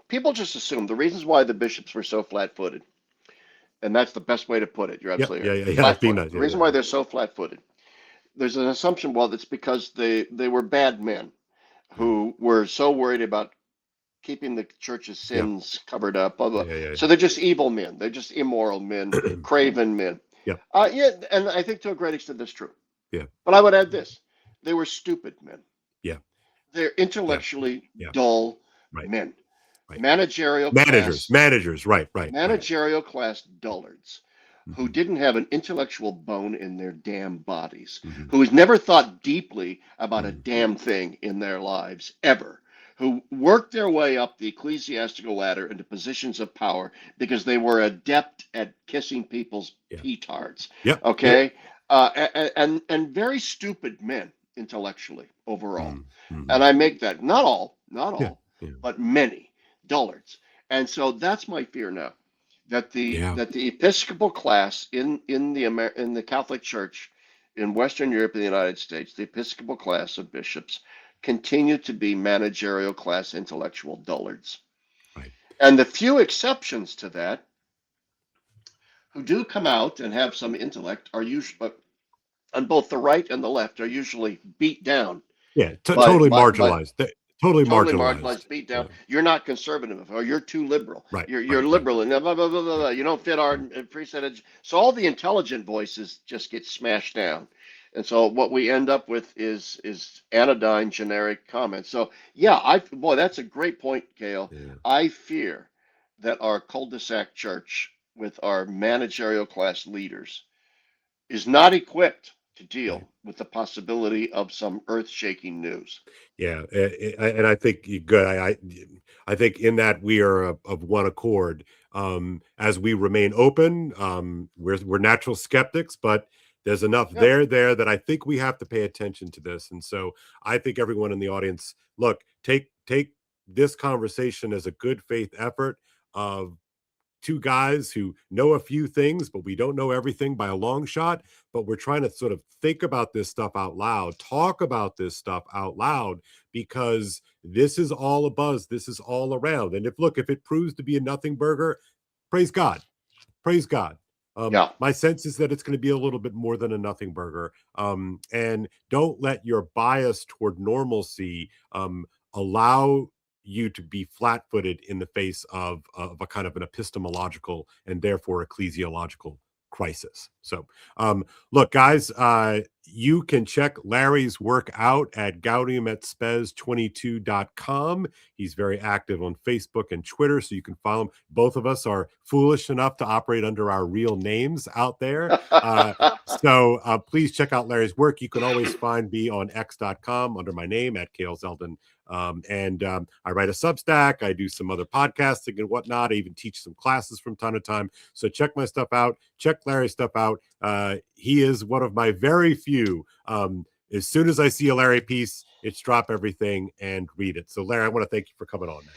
B: people just assume the reasons why the bishops were so flat-footed, and that's the best way to put it. You're
A: yeah,
B: absolutely
A: yeah,
B: right.
A: yeah, yeah. Be
B: Flat-footed.
A: nice.
B: The
A: Yeah,
B: reason
A: yeah,
B: why
A: yeah.
B: they're so flat-footed, there's an assumption, well, it's because they were bad men
A: Mm.
B: who were so worried about keeping the church's
A: Yeah,
B: sins covered up. Blah, blah.
A: yeah, yeah,
B: So they're just evil men. They're just immoral men,
A: yeah.
B: craven men.
A: Yeah,
B: Yeah, and I think to a great extent that's true.
A: yeah,
B: But I would add this: they were stupid men.
A: yeah,
B: They're
A: yeah,
B: intellectually
A: yeah.
B: dull
A: Right,
B: men,
A: right.
B: managerial
A: Managers,
B: class,
A: managers. Right, right, right.
B: managerial class dullards who
A: Mhm,
B: didn't have an intellectual bone in their damn bodies,
A: mhm,
B: who has never thought deeply about a
A: mhm.
B: damn thing in their lives ever, who worked their way up the ecclesiastical ladder into positions of power because they were adept at kissing people's
A: Yeah.
B: petards.
A: Yep, yep.
B: Okay, and very stupid men intellectually overall.
A: Mm, mhm.
B: And I make that not
A: Yeah,
B: all,
A: yeah,
B: but many dullards. And so that's my fear now that
A: yeah,
B: the Episcopal class in the Catholic Church in Western Europe and the United States, the Episcopal class of bishops continue to be managerial class intellectual dullards.
A: right.
B: And the few exceptions to that who do come out and have some intellect are usually on both the right and the left are usually beat down
A: Yeah,
B: by
A: totally
B: by by
A: marginalized. Totally
B: totally
A: marginalized.
B: marginalized, beat down.
A: Yeah,
B: You're not conservative, or you're too liberal.
A: right,
B: You're
A: right, right,
B: liberal, and blah, blah, blah, blah,
A: right,
B: blah. You don't fit our
A: right.
B: percentage. So all the intelligent voices just get smashed down, and so what we end up with is anodyne generic comments. So yeah, I boy, that's a great point, Kale.
A: Yeah,
B: I fear that our cul-de-sac church with our managerial class leaders is not equipped to
A: right.
B: deal with the possibility of some earth-shaking news.
A: Yeah, and I think you good. I think in that we are of one accord. As we remain open, we're natural skeptics, but there's enough
B: Yeah,
A: there that I think we have to pay attention to this. And so I think everyone in the audience, look, take this conversation as a good faith effort of two guys who know a few things, but we don't know everything by a long shot. But we're trying to sort of think about this stuff out loud, talk about this stuff out loud, because this is all a buzz. This is all around. And if it proves to be a nothing burger, praise God. Praise God.
B: yeah,
A: My sense is that it's going to be a little bit more than a nothing burger. And don't let your bias toward normalcy allow you to be flat-footed in the face of a kind of an epistemological and therefore ecclesiological crisis. So, look, guys, you can check Larry's work out at gaudiumetspes22.com. He's very active on Facebook and Twitter, so you can follow him. Both of us are foolish enough to operate under our real names out there. So please check out Larry's work. You can always find me on x.com under my name at Kale Zelden. I write a Substack. I do some other podcasting and whatnot. I even teach some classes from time to time. So check my stuff out. Check Larry's stuff out. He is one of my very few. As soon as I see a Larry piece, it's drop everything and read it. So Larry, I want to thank you for coming on, man.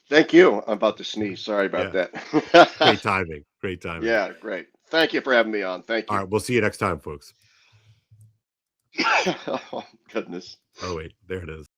B: Thank you. I'm about to sneeze. Sorry about
A: Yeah.
B: that.
A: Great timing. Great timing.
B: Yeah, great. Thank you for having me on. Thank
A: All
B: you.
A: right. We'll see you next time, folks.
B: Oh, goodness.
A: Oh, wait. There it is.